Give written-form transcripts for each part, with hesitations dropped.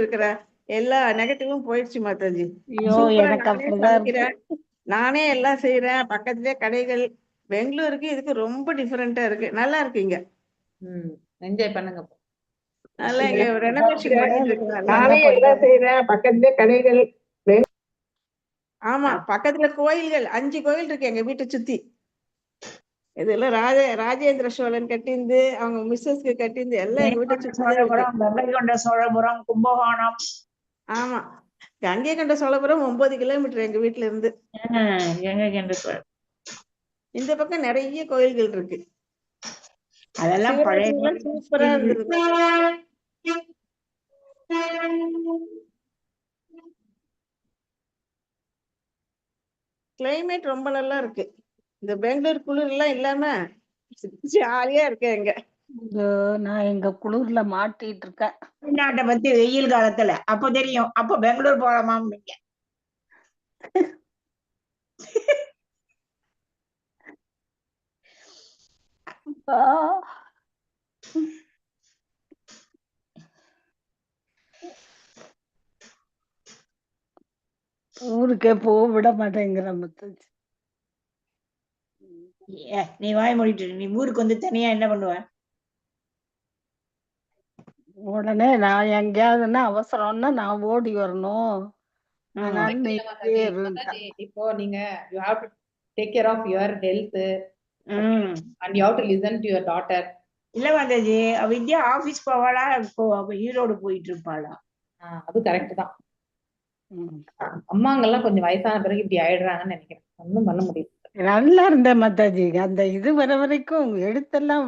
இருக்கிற எல்லா நெகட்டிவும் போயிடுச்சு மாதாஜி. ஐயோ சூப்பரா எனக்கு நானே அப்படிதான் இருக்கு. சமைக்கிறேன், நானே எல்லாம் செய்யறேன். பக்கத்துலயே கடைகள். பெங்களூருக்கு இதுக்கு ரொம்ப டிஃபரெண்டா இருக்கு. நல்லா இருக்கு இங்க. என்ஜாய் பண்ணுங்க. நல்லா இங்க ரெனோவேஷன் பண்ணிட்டு இருக்காங்க. நல்லா நானே போயிட்டு எல்லாம் செய்யறேன். பக்கத்துலயே கடைகள். ஆமா, பக்கத்துல கோயில்கள் 5 கோயில் இருக்கு எங்க வீட்டை சுத்தி. இதெல்லாம் ராஜேந்திர சோழன் கட்டிந்து, அவங்க மிஸ்ஸஸ்க்கு கட்டிந்து எல்லாம் எங்க வீட்டை சுத்தி தான் இருக்கு. சோழபுரம், கங்கை கொண்ட சோழபுரம், கும்பகோணம். ஆமா, கங்கை கொண்ட சோழபுரம் 9 கிலோமீட்டர் எங்க வீட்டுல இருந்து. கங்கை கொண்ட சோழ இந்த பக்கம் நிறைய கோயில்கள் இருக்கு. அதெல்லாம் பழைய சிவராத்திரிலாம் சூப்பரா இருந்தது. கிளைமேட் ரொம்ப நல்லா இருக்கு. இந்த பெங்களூர் குளிர் எல்லாம் இல்லாம ஜாலியா இருக்கேன் இங்க. ஐயோ, நான் எங்க குளிர்ல மாட்டிட்டு இருக்கேன். தமிழ்நாட்டை பத்தி வெயில் காலத்துல அப்ப தெரியும். அப்ப பெங்களூர் போலாமாம் நீங்க. ஊருக்கே போக விட மாட்டேங்கிற முத்தச்சு. நீ வாய் மூடிட்டு நீ ஊருக்கு வந்து தனியா என்ன பண்ணுவ? உடனே நான் எங்கேயாவதுன்னா அவசரம்னா நான் ஓடி வரணும். அதனால நீ இங்கேயே இருன்ட்டா. இப்போ நீங்க you have to take care of your health and you have to listen to your daughter. இல்ல மாதாஜி, வித்யா ஆபீஸ் போவாளா? இப்போ அவ ஈரோடு போயிட்டு இருப்பாளா? அது கரெக்ட் தான். அம்மாங்கெல்லாம் கொஞ்சம் வயசான பிறகு இப்படி ஆயிடுறாங்கன்னு நினைக்கிறேன். ஒன்றும் பண்ண முடியும். நல்லா இருந்தேன் மாதாஜி. அந்த இது வர வரைக்கும் எழுத்தெல்லாம்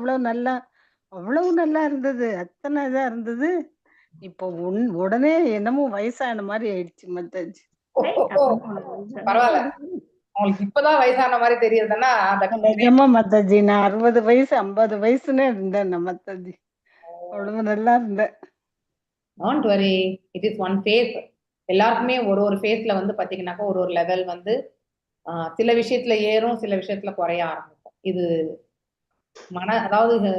அவ்வளவு நல்லா இருந்தது. அத்தனை இதா இருந்தது. இப்போ உடனே என்னமோ வயசான மாதிரி ஆயிடுச்சு மாதாஜி. பரவாயில்ல, உங்களுக்கு இப்பதான் வயசான மாதிரி தெரியுதுன்னா நிஜமா மாதாஜி, நான் 60 வயசு 50 வயசுன்னு இருந்தேன் மாதாஜி. அவ்வளவு நல்லா இருந்தேன். Don't worry, it is one phase. எல்லாருக்குமே ஒரு ஃபேஸ்ல வந்து பாத்தீங்கன்னாக்கா ஒரு லெவல் வந்து சில விஷயத்துல ஏறும், சில விஷயத்துல குறைய ஆரம்பிக்கும். இது அதாவது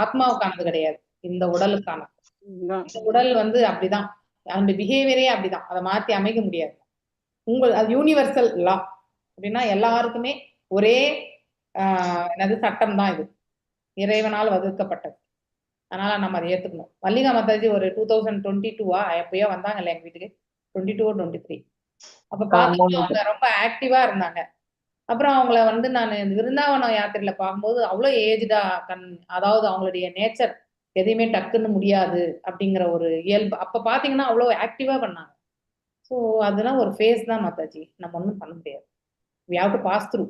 ஆத்மாவுக்கானது கிடையாது, இந்த உடலுக்கானது. இந்த உடல் வந்து அப்படிதான், அந்த பிஹேவியரே அப்படிதான், அதை மாத்தி அமைக்க முடியாது. அது யூனிவர்சல் லா அப்படின்னா எல்லாருக்குமே ஒரே என்னது சட்டம் தான் இது, இறைவனால் வகுக்கப்பட்டது. அதனால நம்ம அதை ஏத்துக்கணும். மல்லிகா மாதாஜி ஒரு 2022 எப்பயோ வந்தாங்கல்ல எங்க வீட்டுக்கு, 22 or 23. அப்ப பார்த்தீங்கன்னா அவங்க ரொம்ப ஆக்டிவா இருந்தாங்க. அப்புறம் அவங்கள வந்து நான் விருந்தாவனம் யாத்திரையில பார்க்கும்போது அவ்வளோ ஏஜ்டா அதாவது அவங்களுடைய நேச்சர் எதையுமே டக்குன்னு முடியாது அப்படிங்கிற ஒரு இயல்பு அப்ப பாத்தீங்கன்னா அவ்வளோ ஆக்டிவா பண்ணாங்க. ஸோ அதெல்லாம் ஒரு ஃபேஸ் தான் மாதாஜி, நம்ம ஒன்றும் பண்ண முடியாது. we have to pass through.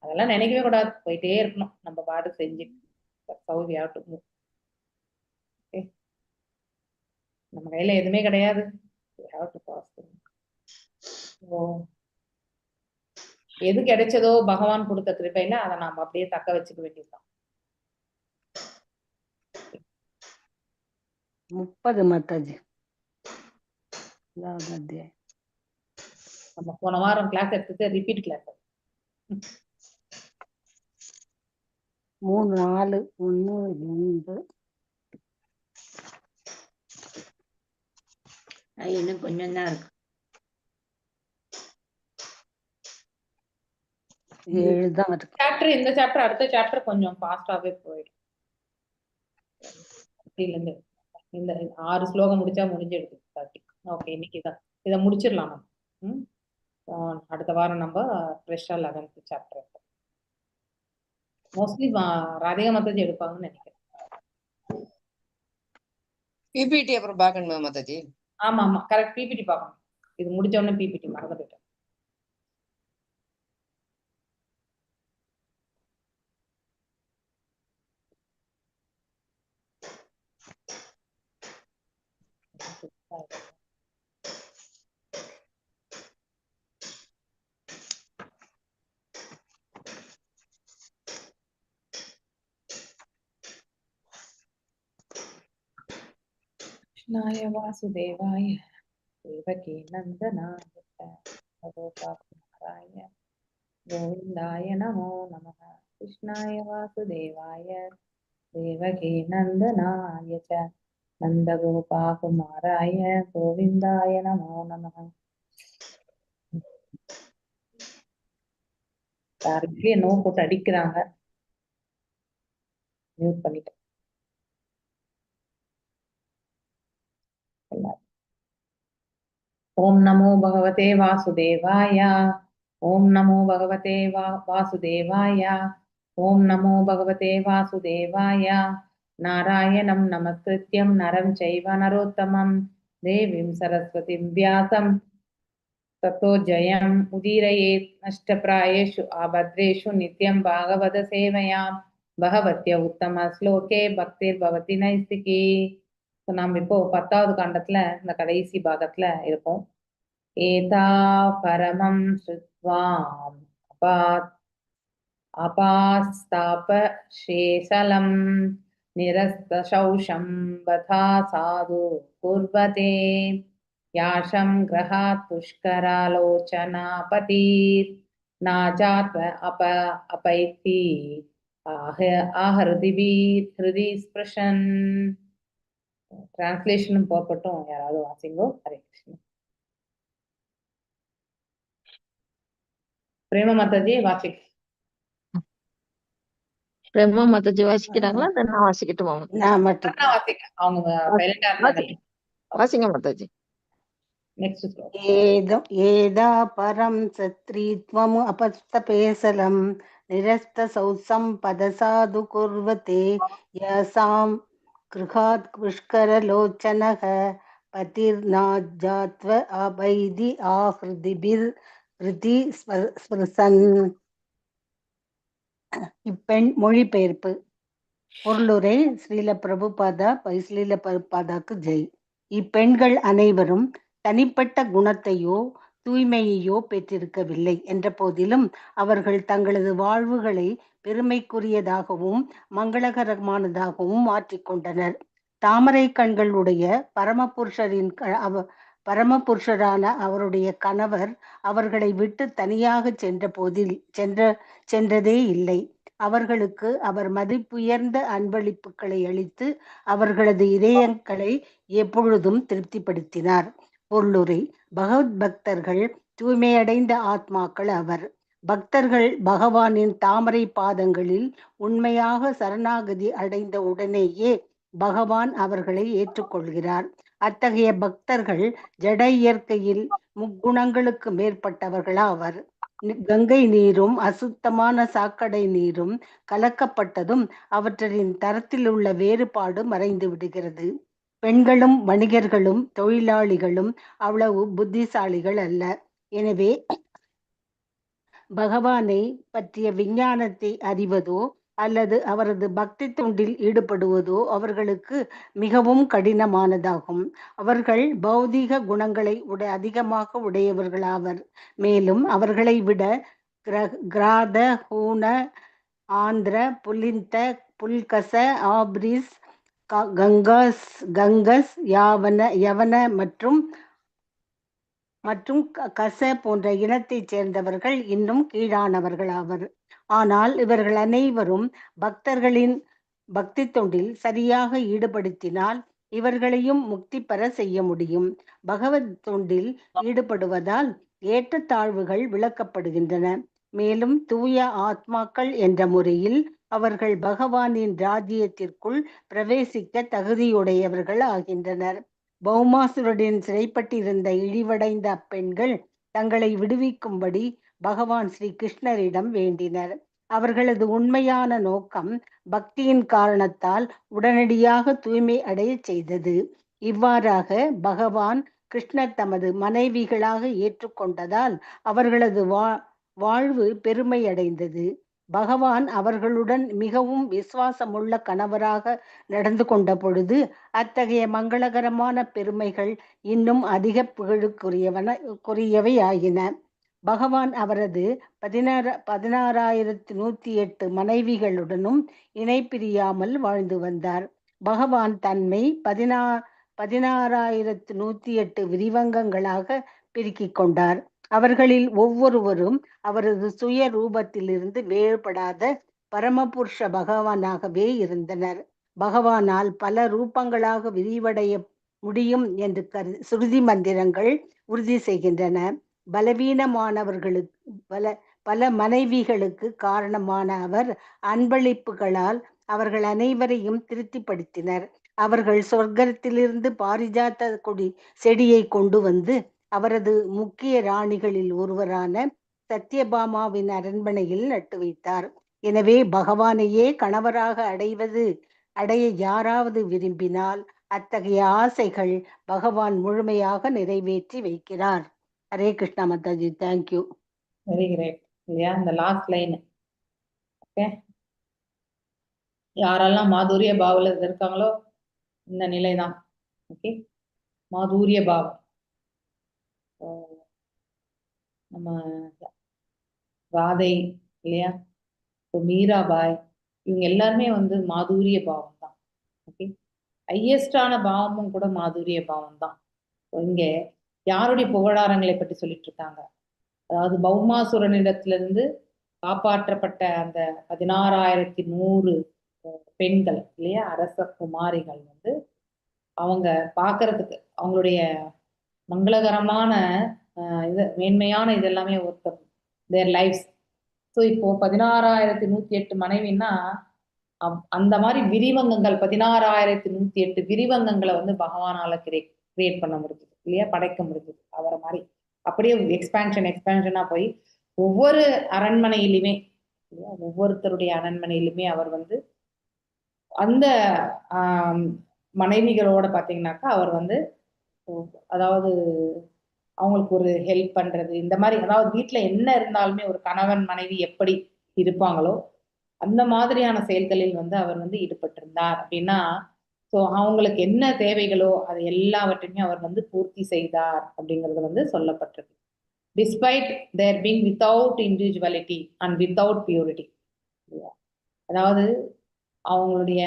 அதெல்லாம் நினைக்கவே கூடாது, போயிட்டே இருக்கணும் நம்ம பாட்டு செஞ்சுட்டு. we have to move. Okay, நம்ம கையில எதுவுமே கிடையாது. we have to pass through. எது கிடைச்சதோ பகவான் கொடுத்த கிருபையில அதை நாம அப்படியே தக்க வச்சுக்க வேண்டியதுதான். 30 மாதாஜி. நம்ம போன வாரம் கிளாஸ் எடுத்துட்டு ரிப்பீட் கிளாஸ் 3 4 1 2 இன்னும் கொஞ்சம் தான் இருக்கு. 7 தான் இருக்கு. சாப்டர் இந்த சாப்டர் அடுத்த சாப்டர் கொஞ்சம் ஃபாஸ்டாவே போயிடும். இந்த 6 ஸ்லோகம் முடிச்சா முடிஞ்சிடுது. ஓகே, இன்னைக்கு இதை முடிச்சிடலாம். அடுத்த வாரம் நம்ம ஃப்ரெஷ்ஷா 11th chapter mostly Radhika Mataji எடுப்பாங்கன்னு நினைக்கிறேன். பிபிடி அப்புறம் பார்க்கணுமா மாதாஜி? ஆமா ஆமா கரெக்ட், பிபிடி பார்க்கணும். இது முடிச்ச உடனே பிபிடி மறந்து போயிட்டேன். கிருஷ்ணாய வாசுதேவாய தேவகி நந்தனாய கோவிந்தாய நமோ நமः. கிருஷ்ணாய வாசுதேவாய தேவகி நந்தனாய நந்தகோபாகுமாராய கோவிந்தாய நமோ நமः. யாருக்கு என்னவோ போட்டு அடிக்கிறாங்க. மியூட் பண்ணிட்டேன். ஓம் நமோ பகவதே வாசுதேவாய. ஓம் நமோ பகவதே வாசுதேவாய. ஓம் நமோ பகவதே வாசுதேவாய. நாராயணம் நமஸ்கிருத்யம் நரம் சைவ நரோத்தமம் தேவீம் சரஸ்வதிம் வியாசம் ततो जयम् उदीरयेत् नष्टप्रायेषु आभद्रेषु नित्यं भागवत सेवया பகவத்ய உத்தம ஸ்லோகே பக்திர்பவதி நைஸ்திகி. நாம் இப்போ 10வது காண்டத்துல இந்த கடைசி பாகத்துல இருக்கோம். ஏதா பரமம் ஸ்ருத்வாம் அபாஸ்தாப சேசலம் நிரஸ்தசௌஷம் வதா சாது குர்வதே யாஷம் கிரகாத் புஷ்கராலோச்சனாபதீர் நாஜாத்வ அபைத்தி ஆஹருதிபீர் ஹிருதி ஸ்பிருஷன். டிரான்ஸ்லேஷனும் போகட்டும், யாராவது வாசிங்கோ. ஹரே கிருஷ்ணா. பிரேம மாதாஜி வாசிக்க. பிரேமா மாதாஜி வாசிக்கிறாங்களா? நான் வாசிக்கட்டுமா? நான் மட்டும் வாசிக்க அவங்க சைலண்டா இருந்தாங்க. வாசிங்க மாதாஜி. நெக்ஸ்ட் ஸ்லோகம். ஏதா பரம் சத்ரீத்வம் அபஸ்தபேசலம் நிரஸ்தசௌசம் பதசாது குர்வதே யசாம் கிருஹாத் புஷ்கரலோச்சனக பதிர்நாஜாத்வ அபைதி ஆஹ்ருதிபிர் ஹிருதி ஸ்பிருசன். இப்பெண் மொழிபெயர்ப்பு. பொருளுரை. ஸ்ரீல பிரபுபாதா ஸ்ரீல பிரபுபாதாக்கு ஜெய். இப்பெண்கள் அனைவரும் தனிப்பட்ட குணத்தையோ தூய்மையையோ பெற்றிருக்கவில்லை என்ற போதிலும் அவர்கள் தங்களது வாழ்வுகளை பெருமைக்குரியதாகவும் மங்களகரமானதாகவும் மாற்றிக்கொண்டனர். தாமரை கண்களுடைய பரமபுருஷரான அவருடைய கணவர் அவர்களை விட்டு தனியாக சென்றதே இல்லை. அவர்களுக்கு அவர் மதிப்புயர்ந்த அன்பளிப்புகளை அளித்து அவர்களது இதயங்களை எப்பொழுதும் திருப்திப்படுத்தினார். பொருளுரை. பகவத் பக்தர்கள் தூய்மையடைந்த ஆத்மாக்கள் அவர். பக்தர்கள் பகவானின் தாமரை பாதங்களில் உண்மையாக சரணாகதி அடைந்த உடனேயே பகவான் அவர்களை ஏற்றுக்கொள்கிறார். அத்தகைய பக்தர்கள் ஜட இயற்கையில் முக்குணங்களுக்கு மேற்பட்டவர்களாவர். கங்கை நீரும் அசுத்தமான சாக்கடை நீரும் கலக்கப்பட்டதும் அவற்றின் தரத்தில் உள்ள வேறுபாடு மறைந்து விடுகிறது. பெண்களும் வணிகர்களும் தொழிலாளிகளும் அவ்வளவு புத்திசாலிகள் அல்ல. எனவே பகவானை பற்றிய விஞ்ஞானத்தை அறிவதோ அல்லது அவரது பக்தி தொண்டில் ஈடுபடுவதோ அவர்களுக்கு மிகவும் கடினமானதாகும். அவர்கள் பௌதீக குணங்களை அதிகமாக உடையவர்களாவர். மேலும் அவர்களை விட கிராத ஹூன ஆந்திர புலிந்த புல்கச ஆப்ரிஸ் கங்கஸ் யவன மற்றும் கச போன்ற இனத்தைச் சேர்ந்தவர்கள் இன்னும் கீழானவர்கள் ஆவர். ஆனால் இவர்கள் அனைவரும் பக்தர்களின் பக்தி தொண்டில் சரியாக ஈடுபடுத்தினால் இவர்களையும் முக்தி பெற செய்ய முடியும். பகவத் தொண்டில் ஈடுபடுவதால் ஏற்றத்தாழ்வுகள் விளக்கப்படுகின்றன. மேலும் தூய ஆத்மாக்கள் என்ற முறையில் அவர்கள் பகவானின் ராஜ்யத்திற்குள் பிரவேசிக்க தகுதியுடையவர்கள் ஆகின்றனர். பௌமாசுரனின் சிறைப்பட்டிருந்த இழிவடைந்த அப்பெண்கள் தங்களை விடுவிக்கும்படி பகவான் ஸ்ரீ கிருஷ்ணரிடம் வேண்டினர். அவர்களது உண்மையான நோக்கம் பக்தியின் காரணத்தால் உடனடியாக தூய்மை அடைய செய்தது. இவ்வாறாக பகவான் கிருஷ்ணர் தமது மனைவிகளாக ஏற்றுக்கொண்டதால் அவர்களது வாழ்வு பெருமையடைந்தது. பகவான் அவர்களுடன் மிகவும் விசுவாசமுள்ள கணவராக நடந்து கொண்ட பொழுது அத்தகைய மங்களகரமான பெருமைகள் இன்னும் அதிக புகழுக்குரியவை ஆகின. பகவான் அவரது 16,108 மனைவிகளுடனும் இணை பிரியாமல் வாழ்ந்து வந்தார். பகவான் தன்னை 16,108 விரிவங்கங்களாக பெருக்கிக் கொண்டார். அவர்களில் ஒவ்வொருவரும் அவரது சுய ரூபத்திலிருந்து வேறுபடாத பரமபுருஷ பகவானாகவே இருந்தனர். பகவானால் பல ரூபங்களாக விரிவடைய முடியும் என்று சுருதி மந்திரங்கள் உறுதி செய்கின்றன. பலவீனமானவர்களுக்கு பல மனைவிகளுக்கு காரணமான அவர் அன்பளிப்புகளால் அவர்கள் அனைவரையும் திருப்திப்படுத்தினர். அவர்கள் சொர்க்கத்திலிருந்து பாரிஜாத செடியை கொண்டு வந்து அவரது முக்கிய ராணிகளில் ஒருவரான சத்யபாமாவின் அரண்மனையில் நட்டு வைத்தார். எனவே பகவானையே கணவராக அடைய யாராவது விரும்பினால் அத்தகைய ஆசைகள் பகவான் முழுமையாக நிறைவேற்றி வைக்கிறார். Hare Krishna Mataji. Thank you. Very great. இல்லையா இந்த லாஸ்ட் லைன்? ஓகே, யாரெல்லாம் மாதுரிய பாவல இருக்காங்களோ இந்த நிலைதான். ஓகே, மாதுரிய பாவம். நம்ம ராதை இல்லையா, இப்போ மீராபாய், இவங்க எல்லாருமே வந்து மாதுரிய பாவம் தான். ஓகே, ஹையஸ்டான பாவமும் கூட மாதுரிய பாவம் தான். இங்க யாருடைய புகழாரங்களை பற்றி சொல்லிட்டு இருக்காங்க? அதாவது பௌமாசுரனிடத்திலிருந்து காப்பாற்றப்பட்ட அந்த 16,100 பெண்கள் இல்லையா, அரச குமாரிகள் வந்து அவங்க பார்க்கறதுக்கு அவங்களுடைய மங்களகரமான இது மேன்மையான இதெல்லாமே ஒருத்தர் தேர் லைஃப்ஸ். ஸோ இப்போ 16,108 மனைவின்னா அந்த மாதிரி விரிவங்கங்கள் 16,108 விரிவங்கங்களை வந்து பகவானால கிரியேட் பண்ண முடிஞ்சது இல்லையா, படைக்க முடிஞ்சது அவரை மாதிரி. அப்படியே எக்ஸ்பேன்ஷனா போய் ஒவ்வொரு அரண்மனையிலுமே இல்லையா, ஒவ்வொருத்தருடைய அரண்மனையிலுமே அவர் வந்து அந்த மனைவிகளோட பார்த்தீங்கன்னாக்கா அவர் வந்து அதாவது அவங்களுக்கு ஒரு ஹெல்ப் பண்றது இந்த மாதிரி, அதாவது வீட்டுல என்ன இருந்தாலுமே ஒரு கணவன் மனைவி எப்படி இருப்பாங்களோ அந்த மாதிரியான செயல்களில் வந்து அவர் வந்து ஈடுபட்டிருந்தார் அப்படின்னா, ஸோ அவங்களுக்கு என்ன தேவைகளோ அது எல்லாவற்றையுமே அவர் வந்து பூர்த்தி செய்தார் அப்படிங்கிறது வந்து சொல்லப்பட்டிருக்கு. Despite their being without individuality and without purity. அதாவது அவங்களுடைய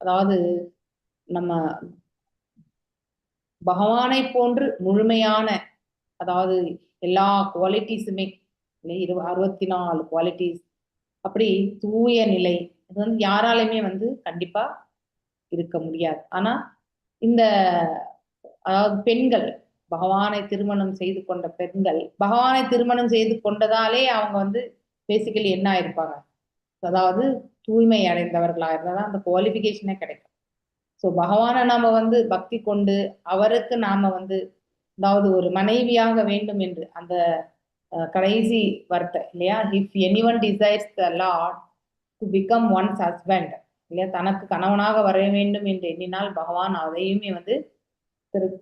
அதாவது நம்ம பகவானை போன்று முழுமையான அதாவது எல்லா குவாலிட்டிஸுமே 64 குவாலிட்டிஸ் அப்படி தூய நிலை இது வந்து யாராலையுமே வந்து கண்டிப்பா இருக்க முடியாது. ஆனா இந்த அதாவது பெண்கள் பகவானை திருமணம் செய்து கொண்ட பெண்கள் பகவானை திருமணம் செய்து கொண்டதாலே அவங்க வந்து பேசிக்கலி என்ன ஆயிருப்பாங்க, அதாவது தூய்மை அடைந்தவர்களா இருந்தாதான் அந்த குவாலிஃபிகேஷனே கிடைக்கும். ஸோ பகவானை நாம வந்து பக்தி கொண்டு அவருக்கு நாம வந்து அதாவது ஒரு மனைவியாக வேண்டும் என்று அந்த கடைசி வார்த்தை இல்லையா, if anyone desires the Lord to become once husband இல்லையா, தனக்கு கணவனாக வர வேண்டும் என்று எண்ணினால் பகவான் அதையுமே வந்து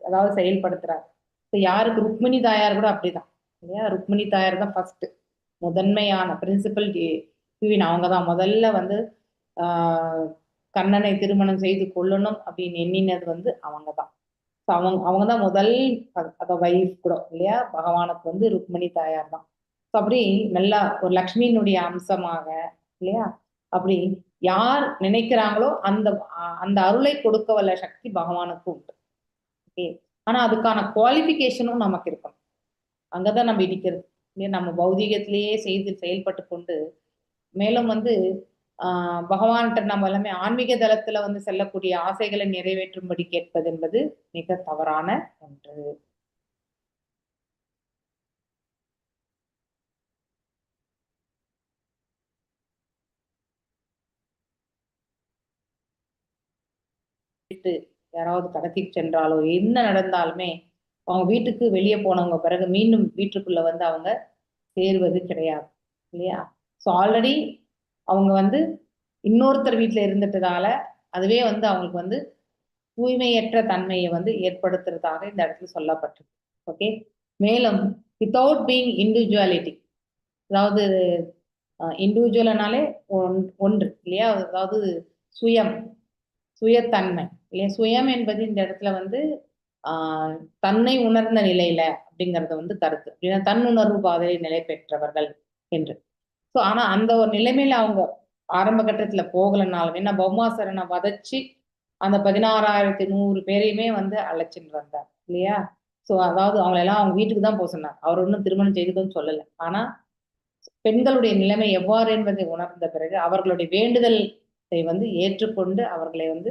அதாவது செயல்படுத்துறார். ஸோ யாருக்கு ருக்மிணி தாயார் கூட அப்படிதான் இல்லையா, ருக்மிணி தாயார் தான் ஃபர்ஸ்ட் முதன்மையான பிரின்சிபல் ஹீரோயின். அவங்க தான் முதல்ல வந்து கண்ணனை திருமணம் செய்து கொள்ளணும் அப்படின்னு எண்ணினது வந்து அவங்க தான். ஸோ அவங்க தான் முதல் அதை வைஃப் கூட இல்லையா, பகவானுக்கு வந்து ருக்மிணி தாயார் தான். ஸோ அப்படி நல்லா ஒரு லக்ஷ்மியினுடைய அம்சமாக இல்லையா, அப்படி யார் நினைக்கிறாங்களோ அந்த அந்த அருளை கொடுக்க வல்ல சக்தி பகவானுக்கு உண்டு. ஓகே, ஆனா அதுக்கான குவாலிஃபிகேஷனும் நமக்கு இருக்கணும். அங்கதான் நம்ம இடிக்கிறது இல்லையா, நம்ம பௌதிகத்திலேயே செயல்பட்டு கொண்டு மேலும் வந்து பகவான்கிட்ட நம்ம எல்லாமே ஆன்மீக தளத்துல வந்து செல்லக்கூடிய ஆசைகளை நிறைவேற்றும்படி கேட்பது என்பது மிக தவறான ஒன்று. யாராவது கடத்திட்டு சென்றாலோ என்ன நடந்தாலுமே அவங்க வீட்டுக்கு வெளியே போனவங்க பிறகு மீண்டும் வீட்டுக்குள்ள வந்து அவங்க சேருவது கிடையாது இல்லையா. ஸோ ஆல்ரெடி அவங்க வந்து இன்னொருத்தர் வீட்டுல இருந்துட்டதால அதுவே வந்து அவங்களுக்கு வந்து தூய்மையற்ற தன்மையை வந்து ஏற்படுத்துறதாக இந்த இடத்துல சொல்லப்பட்டிருக்கு. ஓகே, மேலும் வித்தவுட் பீங் இண்டிவிஜுவாலிட்டி, அதாவது இண்டிவிஜுவல்னாலே ஒன்று இல்லையா, அதாவது சுயத்தன்மை இல்லையா. சுயம் என்பது இந்த இடத்துல வந்து தன்னை உணர்ந்த நிலையில அப்படிங்கறத வந்து கருத்து அப்படின்னா தன்னுணர்வு பாதையில் நிலை பெற்றவர்கள் என்று. ஸோ ஆனா அந்த ஒரு நிலைமையில அவங்க ஆரம்ப கட்டத்துல போகலனாலும் என்ன பௌமாசுரனை வதச்சி அந்த 16,100 பேரையுமே வந்து அழைச்சிட்டு வந்தார் இல்லையா. ஸோ அதாவது அவங்களெல்லாம் அவங்க வீட்டுக்கு தான் போக சொன்னார், அவர் ஒன்றும் திருமணம் செய்துன்னு சொல்லலை. ஆனா பெண்களுடைய நிலைமை எவ்வாறு என்பதை உணர்ந்த பிறகு அவர்களுடைய வேண்டுதல் வந்து ஏற்றுக்கொண்டு அவர்களை வந்து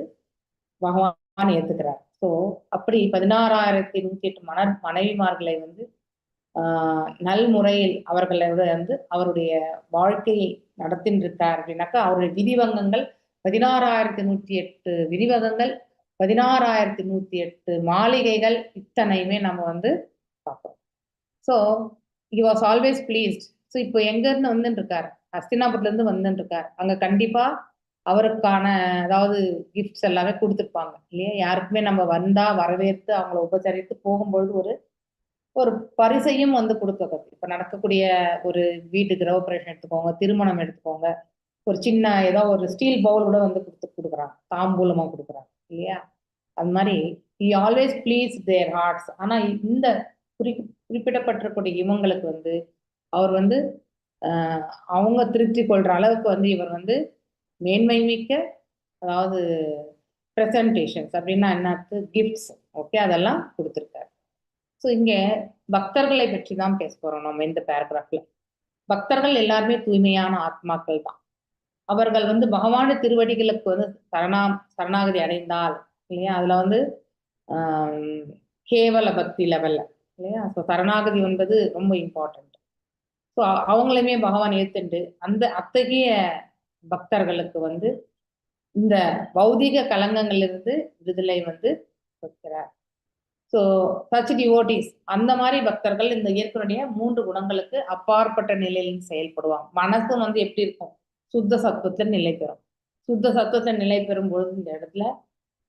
பகவான் ஏத்துக்கிறார். ஸோ அப்படி 16,108 மனைவிமார்களை வந்து நல்முறையில் அவர்களோட வந்து அவருடைய வாழ்க்கையை நடத்தின்றிருக்கார் அப்படின்னாக்கா அவருடைய விதிவங்கங்கள் 16,108 விதிவகங்கள், 16,108 மாளிகைகள், இத்தனையுமே நம்ம வந்து பார்க்கிறோம். So he was always pleased. So இப்போ எங்க இருந்து வந்துட்டு இருக்காரு? ஹஸ்தினாபுரத்துல இருந்து வந்துட்டு இருக்காரு. அங்க கண்டிப்பா அவருக்கான அதாவது கிஃப்ட்ஸ் எல்லாமே கொடுத்துருப்பாங்க இல்லையா? யாருக்குமே நம்ம வந்தா வரவேற்று அவங்கள உபசரித்து போகும்பொழுது ஒரு ஒரு பரிசையும் வந்து கொடுக்க இப்ப நடக்கக்கூடிய ஒரு வீட்டு கிரகப்பிரவேசம் எடுத்துக்கோங்க, திருமணம் எடுத்துக்கோங்க, ஒரு சின்ன ஏதோ ஒரு ஸ்டீல் பவுல் கூட வந்து கொடுக்குறாங்க, தாம்பூலமா கொடுக்குறாங்க இல்லையா? அது மாதிரி he always please their hearts. ஆனா இந்த குறிப்பிடப்பட்டிருக்கூடிய இவங்களுக்கு வந்து அவர் வந்து அவங்க திருப்தி கொள்ற அளவுக்கு வந்து இவர் வந்து மேன்மை மிக்க அதாவது பிரசன்டேஷன்ஸ் அப்படின்னா என்ன கிஃப்ட்ஸ், ஓகே, அதெல்லாம் கொடுத்துருக்காரு. ஸோ இங்க பக்தர்களை பற்றி தான் பேச போறோம் நம்ம இந்த பேராகிராஃப்ல. பக்தர்கள் எல்லாருமே தூய்மையான ஆத்மாக்கள் தான். அவர்கள் வந்து பகவான திருவடிகளுக்கு வந்து சரணாகதி அடைந்தால் இல்லையா, அதுல வந்து கேவல பக்தி லெவல்ல இல்லையா. ஸோ சரணாகதி என்பது ரொம்ப இம்பார்ட்டன்ட். ஸோ அவங்களையுமே பகவான் ஏத்துண்டு அந்த அத்தகைய பக்தர்களுக்கு வந்து இந்த பௌதிக கலங்கங்களிலிருந்து விடுதலை வந்து கொடுக்கிறார். ஸோ சச் டிவோட்டீஸ், அந்த மாதிரி பக்தர்கள் இந்த இயற்கையுடைய 3 குணங்களுக்கு அப்பாற்பட்ட நிலையில் செயல்படுவாங்க. மனசும் வந்து எப்படி இருக்கும்? சுத்த சத்துவத்தில் நிலை பெறும். சுத்த சத்துவத்தில் நிலை பெறும் பொழுது இந்த இடத்துல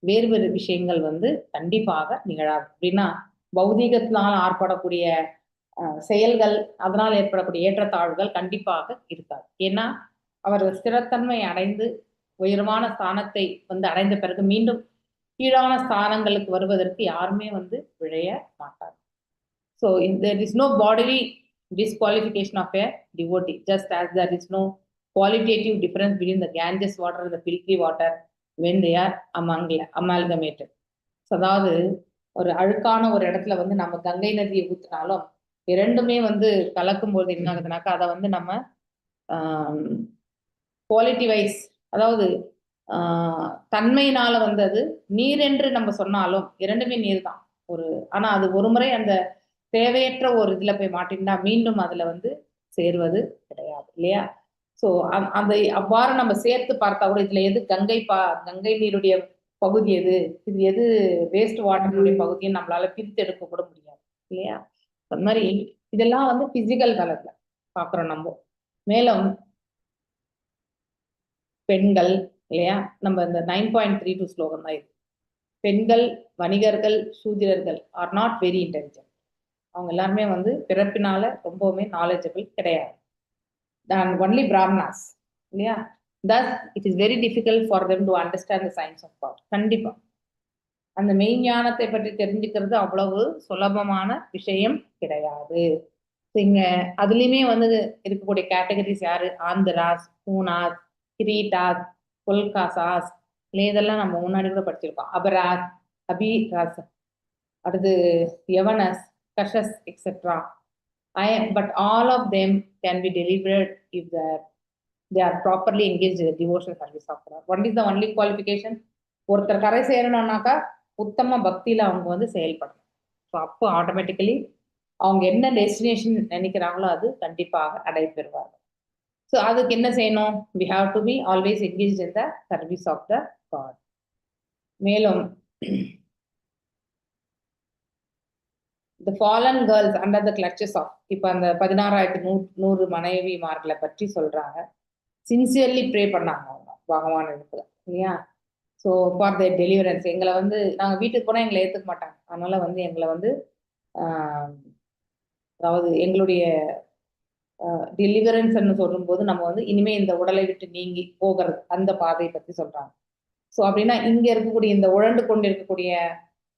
வேறு வேறு விஷயங்கள் வந்து கண்டிப்பாக நிகழாது. அப்படின்னா பௌதீகத்தினால் ஆற்படக்கூடிய செயல்கள், அதனால் ஏற்படக்கூடிய ஏற்றத்தாழ்வுகள் கண்டிப்பாக இருக்காது. ஏன்னா அவர் ஸ்திரத்தன்மை அடைந்து உயர்வான ஸ்தானத்தை வந்து அடைந்த பிறகு மீண்டும் கீழான ஸ்தானங்களுக்கு வருவதற்கு யாருமே வந்து விழைய மாட்டார். So there is no bodily disqualification of a devotee, just as there is no qualitative difference between the Ganges water and the filthy water when they are amalgamated. அதாவது ஒரு அழுக்கான ஒரு இடத்துல வந்து நம்ம கங்கை நதியை ஊற்றினாலும் இரண்டுமே வந்து கலக்கும் போது என்ன ஆகுதுனாக்கா அதை வந்து நம்ம குவாலிட்டி வைஸ், அதாவது தன்மையினால வந்து அது நீர் என்று நம்ம சொன்னாலும் இரண்டுமே நீர் தான். ஆனா அது ஒரு முறை அந்த தேவையற்ற ஒரு இதுல போய் மாட்டினா மீண்டும் அதுல வந்து சேருவது கிடையாது இல்லையா? ஸோ அந்த அவ்வாறு நம்ம சேர்த்து பார்த்தா கூட இதுல எது கங்கை நீருடைய பகுதி எது, இது எது வேஸ்ட் வாட்டருடைய பகுதின்னு நம்மளால பிரித்து எடுக்க கூட முடியாது இல்லையா? அந்த மாதிரி இதெல்லாம் வந்து பிசிக்கல் தளத்துல பாக்குறோம் நம்ம. மேலும் பெண்கள் இல்லையா, நம்ம இந்த 9.32 ஸ்லோகம் தான் இது. பெண்கள், வணிகர்கள், சூத்திரர்கள் ஆர் நாட் வெரி இன்டெலிஜென்ட். அவங்க எல்லாருமே வந்து பிறப்பினால ரொம்பவுமே நாலேஜபிள் கிடையாது. than only Brahmanas இல்லையா? thus it is very difficult for them to understand the science of God. கண்டிப்பா அந்த மெய்ஞானத்தை பற்றி தெரிஞ்சுக்கிறது அவ்வளவு சுலபமான விஷயம் கிடையாது. இங்க அதுலயுமே வந்து இருக்கக்கூடிய கேட்டகரிஸ் யாரு? ஆந்திராஸ், பூனாஸ், கிரீட்டாஸ், கொல்காசாஸ், இதெல்லாம் நம்ம முன்னாடி கூட படிச்சிருக்கோம். அபராஸ், அபிராஸ், அடுத்து யவனஸ், கஷஸ் etcetera. But all of them can be delivered if they are properly engaged in the devotional service of God. What is the only qualification? ஒருத்தர் கரை சேரணும்னாக்கா உத்தம பக்தியில அவங்க வந்து செயல்படணும். ஸோ அப்போ ஆட்டோமேட்டிக்கலி அவங்க என்ன டெஸ்டினேஷன் நினைக்கிறாங்களோ அது கண்டிப்பாக அடைபெறுவார்கள். ஸோ அதுக்கு என்ன செய்யணும்? we have to be always engaged in the service of the God. மேலும் the fallen girls under the clutches of, இப்ப அந்த 16,100 மனைவிமார்களை பற்றி சொல்றாங்க. சின்சியர்லி ப்ரே பண்ணாங்க அவங்க பகவான் இடத்துல இல்லையா? So for the deliverance. எங்களை வந்து நாங்கள் வீட்டுக்கு போனால் எங்களை ஏற்றுக்க மாட்டாங்க, அதனால வந்து எங்களை வந்து அதாவது எங்களுடைய டெலிவரன்ஸ்ன்னு சொல்லும்போது நம்ம வந்து இனிமே இந்த உடலை விட்டு நீங்கி போகிறது அந்த பாதையை பற்றி சொல்றாங்க. ஸோ அப்படின்னா இங்க இருக்கக்கூடிய இந்த உழண்டு கொண்டு இருக்கக்கூடிய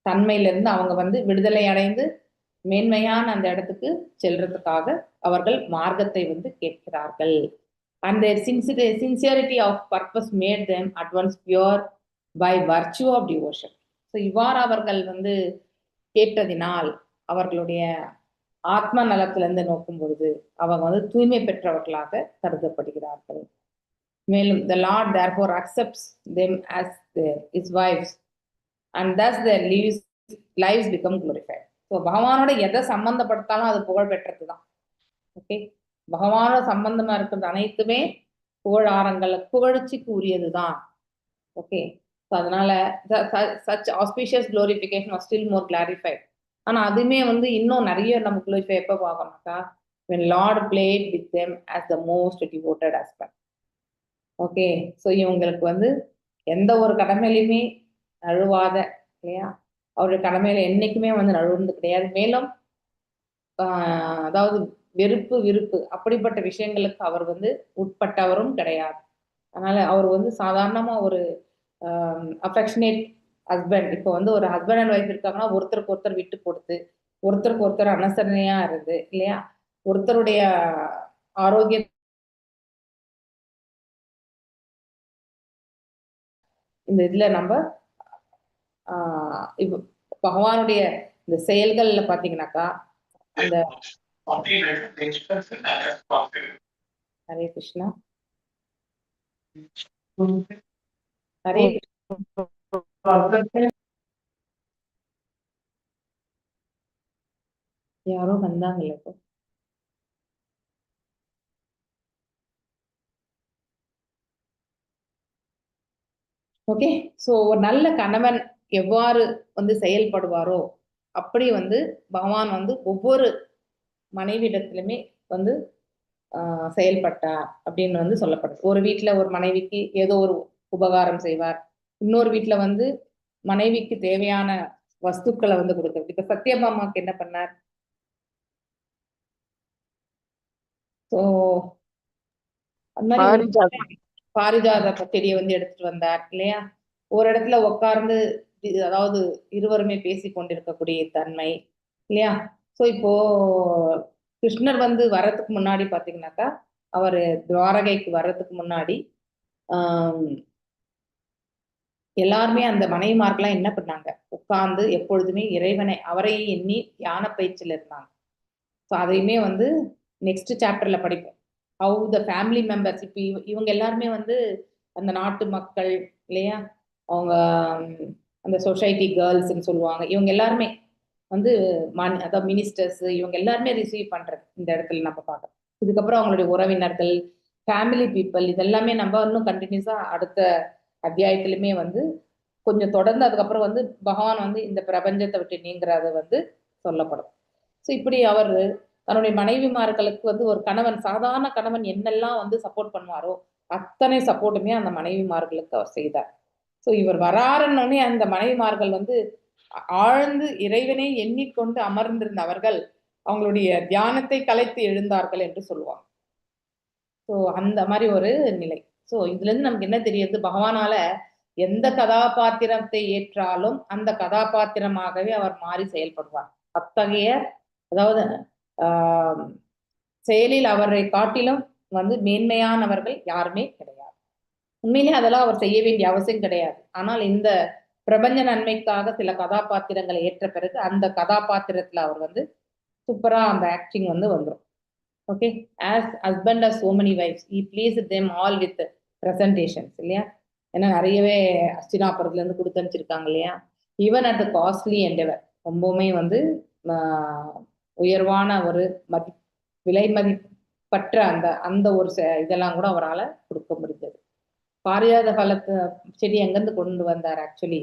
தன்மையிலிருந்து அவங்க வந்து விடுதலை அடைந்து மேன்மையான அந்த இடத்துக்கு செல்றதுக்காக அவர்கள் மார்க்கத்தை வந்து கேட்கிறார்கள். and their sincerity of purpose made them at once pure by virtue of devotion. So இவ்வாறு அவர்கள் வந்து கேட்டதினால் அவர்களுடைய ஆத்ம நலத்திலிருந்து நோக்கும் பொழுது அவங்க வந்து தூய்மை பெற்றவர்களாக கருதப்படுகிறார்கள். மேலும் the Lord therefore accepts them as his wives and thus their lives become glorified. So பகவானோட எதை சம்பந்தப்படுத்தாலும் அது புகழ் பெற்றது தான். ஓகே, பகவானோட சம்பந்தமா இருக்கிறது அனைத்துமே புகழ்ச்சிக்கு உரியது தான். ஓகே, ஸோ அதனால such auspicious glorification was still more clarified. ஆனா அதுவுமே வந்து இன்னும் நிறைய நம்ம glorify எப்போ பார்க்கணும்னாக்கா when Lord played with them as the most devoted husband. Okay, so இவங்களுக்கு வந்து எந்த ஒரு கடமையிலுமே நழுவாத இல்லையா, அவருடைய கடமையில என்னைக்குமே வந்து நழுவுறது கிடையாது. மேலும் அதாவது வெறுப்பு விருப்பு அப்படிப்பட்ட விஷயங்களுக்கு அவர் வந்து உட்பட்டவரும் கிடையாது. அதனால அவர் வந்து சாதாரணமா ஒரு அஃபெக்ஷனேட் ஹஸ்பண்ட். இப்போ வந்து ஒரு ஹஸ்பண்ட் அண்ட் ஒய்ஃப் இருக்காங்கன்னா ஒருத்தருக்கு ஒருத்தர் விட்டு கொடுத்து ஒருத்தருக்கு ஒருத்தர் அனுசரணையா இருந்து இல்லையா, ஒருத்தருடைய ஆரோக்கிய இந்த இதுல நம்ம இப்போ பகவானுடைய இந்த செயல்கள்ல பாத்தீங்கன்னாக்கா அந்த ஹரே கிருஷ்ணா ஹரே யாரோ வந்தாங்கல்ல இப்போ. ஓகே, ஸோ ஒரு நல்ல கணவன் எவ்வாறு வந்து செயல்படுவாரோ அப்படி வந்து பகவான் வந்து ஒவ்வொரு மனைவியிடத்திலுமே வந்து செயல்பட்டார் அப்படின்னு வந்து சொல்லப்படுது. ஒரு வீட்டுல ஒரு மனைவிக்கு ஏதோ ஒரு உபகாரம் செய்வார், இன்னொரு வீட்டுல வந்து மனைவிக்கு தேவையான வஸ்துக்களை வந்து கொடுக்குறது. இப்ப சத்யபாமாக்கு என்ன பண்ணார்? ஸோ அந்த மாதிரி பாரிஜாத செடியை வந்து எடுத்துட்டு வந்தார் இல்லையா. ஒரு இடத்துல உட்கார்ந்து அதாவது இருவருமே பேசி கொண்டிருக்கக்கூடிய தன்மை இல்லையா. ஸோ இப்போ கிருஷ்ணர் வந்து வர்றதுக்கு முன்னாடி பாத்தீங்கன்னாக்கா அவர் துவாரகைக்கு வர்றதுக்கு முன்னாடி எல்லாருமே அந்த மனைவிமார்கள்லாம் என்ன பண்ணாங்க, உட்கார்ந்து எப்பொழுதுமே இறைவனை அவரையே எண்ணி தியான பயிற்சியில இருந்தாங்க. ஸோ அதையுமே வந்து நெக்ஸ்ட் சாப்டர்ல படிப்போம். ஹவு த ஃபேமிலி மெம்பர்ஸ், இப்போ இவங்க எல்லாருமே வந்து அந்த நாட்டு மக்கள் இல்லையா, அவங்க அந்த சொசைட்டி கேர்ள்ஸ்ன்னு சொல்லுவாங்க, இவங்க எல்லாருமே வந்து அதாவது மினிஸ்டர்ஸ், இவங்க எல்லாருமே ரிசீவ் பண்றது இந்த இடத்துல நம்ம பார்க்கறோம். இதுக்கப்புறம் அவங்களுடைய உறவினர்கள், ஃபேமிலி பீப்புள், இதெல்லாமே நம்ம இன்னும் கண்டினியூஸா அடுத்த அத்தியாயத்திலுமே வந்து கொஞ்சம் தொடர்ந்து அதுக்கப்புறம் வந்து பகவான் வந்து இந்த பிரபஞ்சத்தை விட்டு நீங்கிறத வந்து சொல்லப்படும். ஸோ இப்படி அவர் தன்னுடைய மனைவிமார்களுக்கு வந்து ஒரு கணவன், சாதாரண கணவன் என்னெல்லாம் வந்து சப்போர்ட் பண்ணுவாரோ அத்தனை சப்போர்ட்டுமே அந்த மனைவிமார்களுக்கு அவர் செய்தார். ஸோ இவர் வராருன்னொடனே அந்த மனைவிமார்கள் வந்து ஆழ்ந்து இறைவனை எண்ணிக்கொண்டு அமர்ந்திருந்த அவர்கள் அவங்களுடைய தியானத்தை கலைத்து எழுந்தார்கள் என்று சொல்லுவாங்க. ஸோ அந்த மாதிரி ஒரு நிலை. ஸோ இதுல இருந்து நமக்கு என்ன தெரியுது, பகவானால எந்த கதாபாத்திரத்தை ஏற்றாலும் அந்த கதாபாத்திரமாகவே அவர் மாறி செயல்படுவார். அத்தகைய அதாவது செயலில் அவரை காட்டிலும் வந்து மேன்மையானவர்கள் யாருமே கிடையாது. உண்மையிலே அதெல்லாம் அவர் செய்ய வேண்டிய அவசியம் கிடையாது. ஆனால் இந்த பிரபஞ்ச நன்மைக்காக சில கதாபாத்திரங்களை ஏற்ற பிறகு அந்த கதாபாத்திரத்துல அவர் வந்து சூப்பரா அந்த ஆக்டிங் வந்து வந்துடும். Okay, as husband as so many wife's he pleased them all with presentations இல்லையா. ஏன்னா நிறையவே அஸ்தினாபுரத்துல இருந்து கொடுத்து அனுப்பிச்சிருக்காங்க இல்லையா. ஈவன் அட் த காஸ்ட்லி என்டெவர், ரொம்பவுமே வந்து உயர்வான ஒரு விலை மதிப்பற்ற அந்த ஒரு இதெல்லாம் கூட அவரால் கொடுக்க முடிஞ்சது. பாரிஜாத பழத்து செடி எங்கேருந்து கொண்டு வந்தார்? ஆக்சுவலி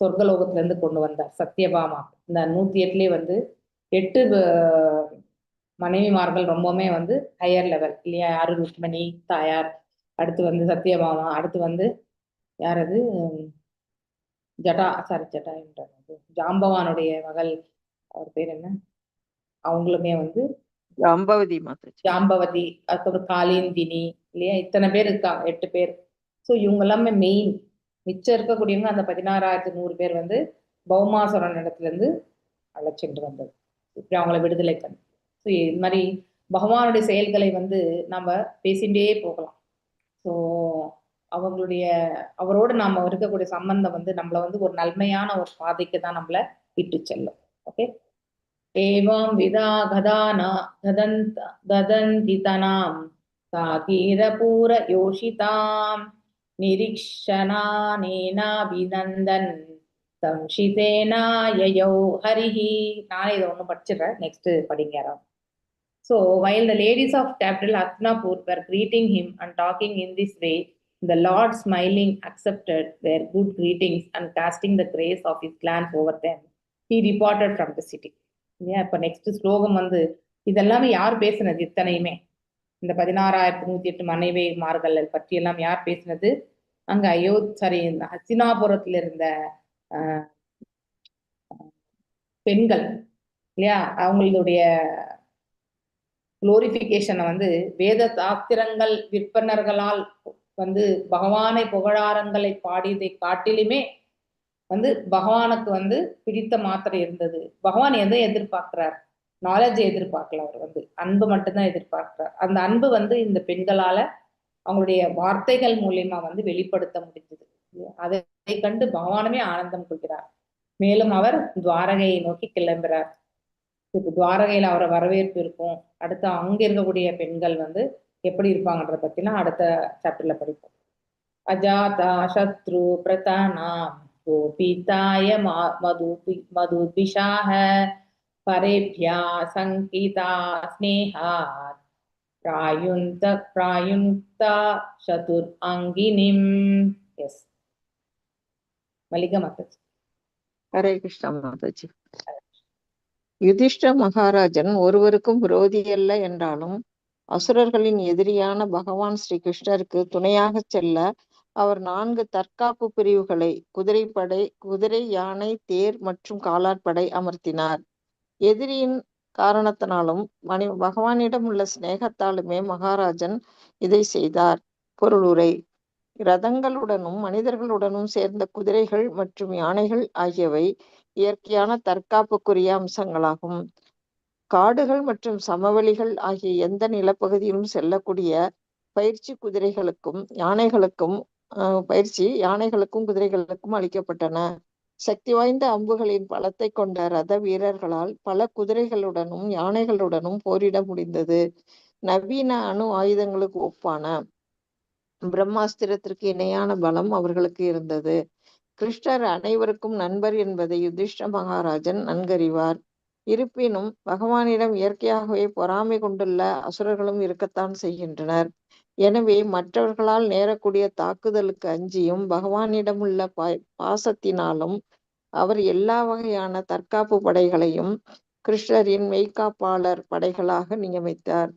சொர்க்கலோகத்திலேருந்து கொண்டு வந்தார் சத்யபாமா. இந்த 108 வந்து 8 மனைவிமார்கள் ரொம்பவுமே வந்து ஹையர் லெவல் இல்லையா. யாரு? ருக்மணி தாயார், அடுத்து வந்து சத்யபாமா, அடுத்து வந்து யார் அது ஜட்டான்றது ஜாம்பவானுடைய மகள், அவர் பேர் என்ன, அவங்களுமே வந்து ஜாம்பவதி, அதுக்கப்புறம் காளிந்தினி இல்லையா. இத்தனை பேர் இருக்காங்க, 8 பேர். ஸோ இவங்க எல்லாமே மெயின். மிச்சம் இருக்கக்கூடியவங்க அந்த 16,100 பேர் வந்து பௌமாசுரன் இடத்துல இருந்து அழைச்சிட்டு வந்தது. இப்படி அவங்கள விடுதலை பண்ணி. ஸோ இது மாதிரி பகவானுடைய செயல்களை வந்து நம்ம பேசிகிட்டே போகலாம். ஸோ அவரோடு நாம இருக்கக்கூடிய சம்பந்தம் வந்து நம்மளை வந்து ஒரு நன்மையான ஒரு பாதைக்கு தான் நம்மளை இட்டு செல்லும். ஓகே, ஏவம் விதா கதானா கதந்திதனாம் सागीरपूर योषिताम् निरीक्षणानेनाभिनन्दन् संशितेना ययौ हरिः. நானே இதை ஒன்று படிச்சிடுறேன், நெக்ஸ்ட் படிங்க யாராவது. So while the ladies of capital Hastinapur were greeting him and talking in this way, the Lord smiling accepted their good greetings and casting the grace of his glance over them, he departed from the city. Yeah, இப்ப next ஸ்லோகம் வந்து இதெல்லாமே யார் பேசுனது? இத்தனையுமே இந்த 16,108 மனைவிமார்கள் பற்றி எல்லாம் யார் பேசினது? அங்க ஹஸ்தினாபுரத்துல இருந்த பெண்கள் இல்லையா, அவங்களுடைய குளோரிபிகேஷனை வந்து வேத சாஸ்திரங்கள் விற்பனர்களால் வந்து பகவானை புகழாரங்களை பாடியதை காட்டிலுமே வந்து பகவானுக்கு வந்து பிடித்த மாத்திரை இருந்தது. பகவான் எதை எதிர்பார்க்கிறார்? நாலேஜை எதிர்பார்க்கல, அவர் வந்து அன்பு மட்டும்தான் எதிர்பார்க்கிறார். அந்த அன்பு வந்து இந்த பெண்களால அவங்களுடைய வார்த்தைகள் மூலியமா வந்து வெளிப்படுத்த முடிஞ்சது. அதை கண்டு பகவானுமே ஆனந்தம் கொள்கிறார். மேலும் அவர் துவாரகையை நோக்கி கிளம்புறார். இப்போ துவாரகையில அவரை வரவேற்பு இருக்கும். அடுத்து அங்க இருக்கக்கூடிய பெண்கள் வந்து எப்படி இருப்பாங்கன்றத பத்தினா அடுத்த சாப்டர்ல படிப்போம். அஜாதா சத்ரு பிரதானாம் கோபிதாய மதுபிஷாஹ பரேப்யா சங்கீதா ஸ்னேஹாத் பிராயுக்தா சதுர் அங்கினிம். எஸ், மல்லிகா மாதாஜி. ஹரே கிருஷ்ணா மாதாஜி. யுதிஷ்ட மகாராஜன் ஒருவருக்கும் விரோதியல்ல என்றாலும் அசுரர்களின் எதிரியான பகவான் ஸ்ரீ கிருஷ்ணருக்கு துணையாக செல்ல அவர் 4 தற்காப்பு பிரிவுகளை குதிரைப்படை, குதிரை, யானை, தேர் மற்றும் காலாட்படை அமர்த்தினார். எதிரியின் காரணத்தினாலும் பகவானிடம் உள்ள சிநேகத்தாலுமே மகாராஜன் இதை செய்தார். பொருளுரை: ரதங்களுடனும் மனிதர்களுடனும் சேர்ந்த குதிரைகள் மற்றும் யானைகள் ஆகியவை இயற்கையான தற்காப்புக்குரிய அம்சங்களாகும். காடுகள் மற்றும் சமவெளிகள் ஆகிய எந்த நிலப்பகுதியிலும் செல்லக்கூடிய பயிற்சி யானைகளுக்கும் குதிரைகளுக்கும் அளிக்கப்பட்டன. சக்தி வாய்ந்த அம்புகளின் பலத்தை கொண்ட ரத வீரர்களால் பல குதிரைகளுடனும் யானைகளுடனும் போரிட முடிந்தது. நவீன அணு ஆயுதங்களுக்கு ஒப்பான பிரம்மாஸ்திரத்திற்கு இணையான பலம் அவர்களுக்கு இருந்தது. கிருஷ்ணர் அனைவருக்கும் நண்பர் என்பதை யுதிஷ்ட மகாராஜன் நன்கறிவார். இருப்பினும் பகவானிடம் இயற்கையாகவே பொறாமை கொண்டுள்ள அசுரர்களும் இருக்கத்தான் செய்கின்றனர். எனவே மற்றவர்களால் நேரக்கூடிய தாக்குதலுக்கு அஞ்சியும் பகவானிடம் உள்ள பாசத்தினாலும் அவர் எல்லா வகையான தற்காப்பு படைகளையும் கிருஷ்ணரின் மெய்காப்பாளர் படைகளாக நியமித்தார்.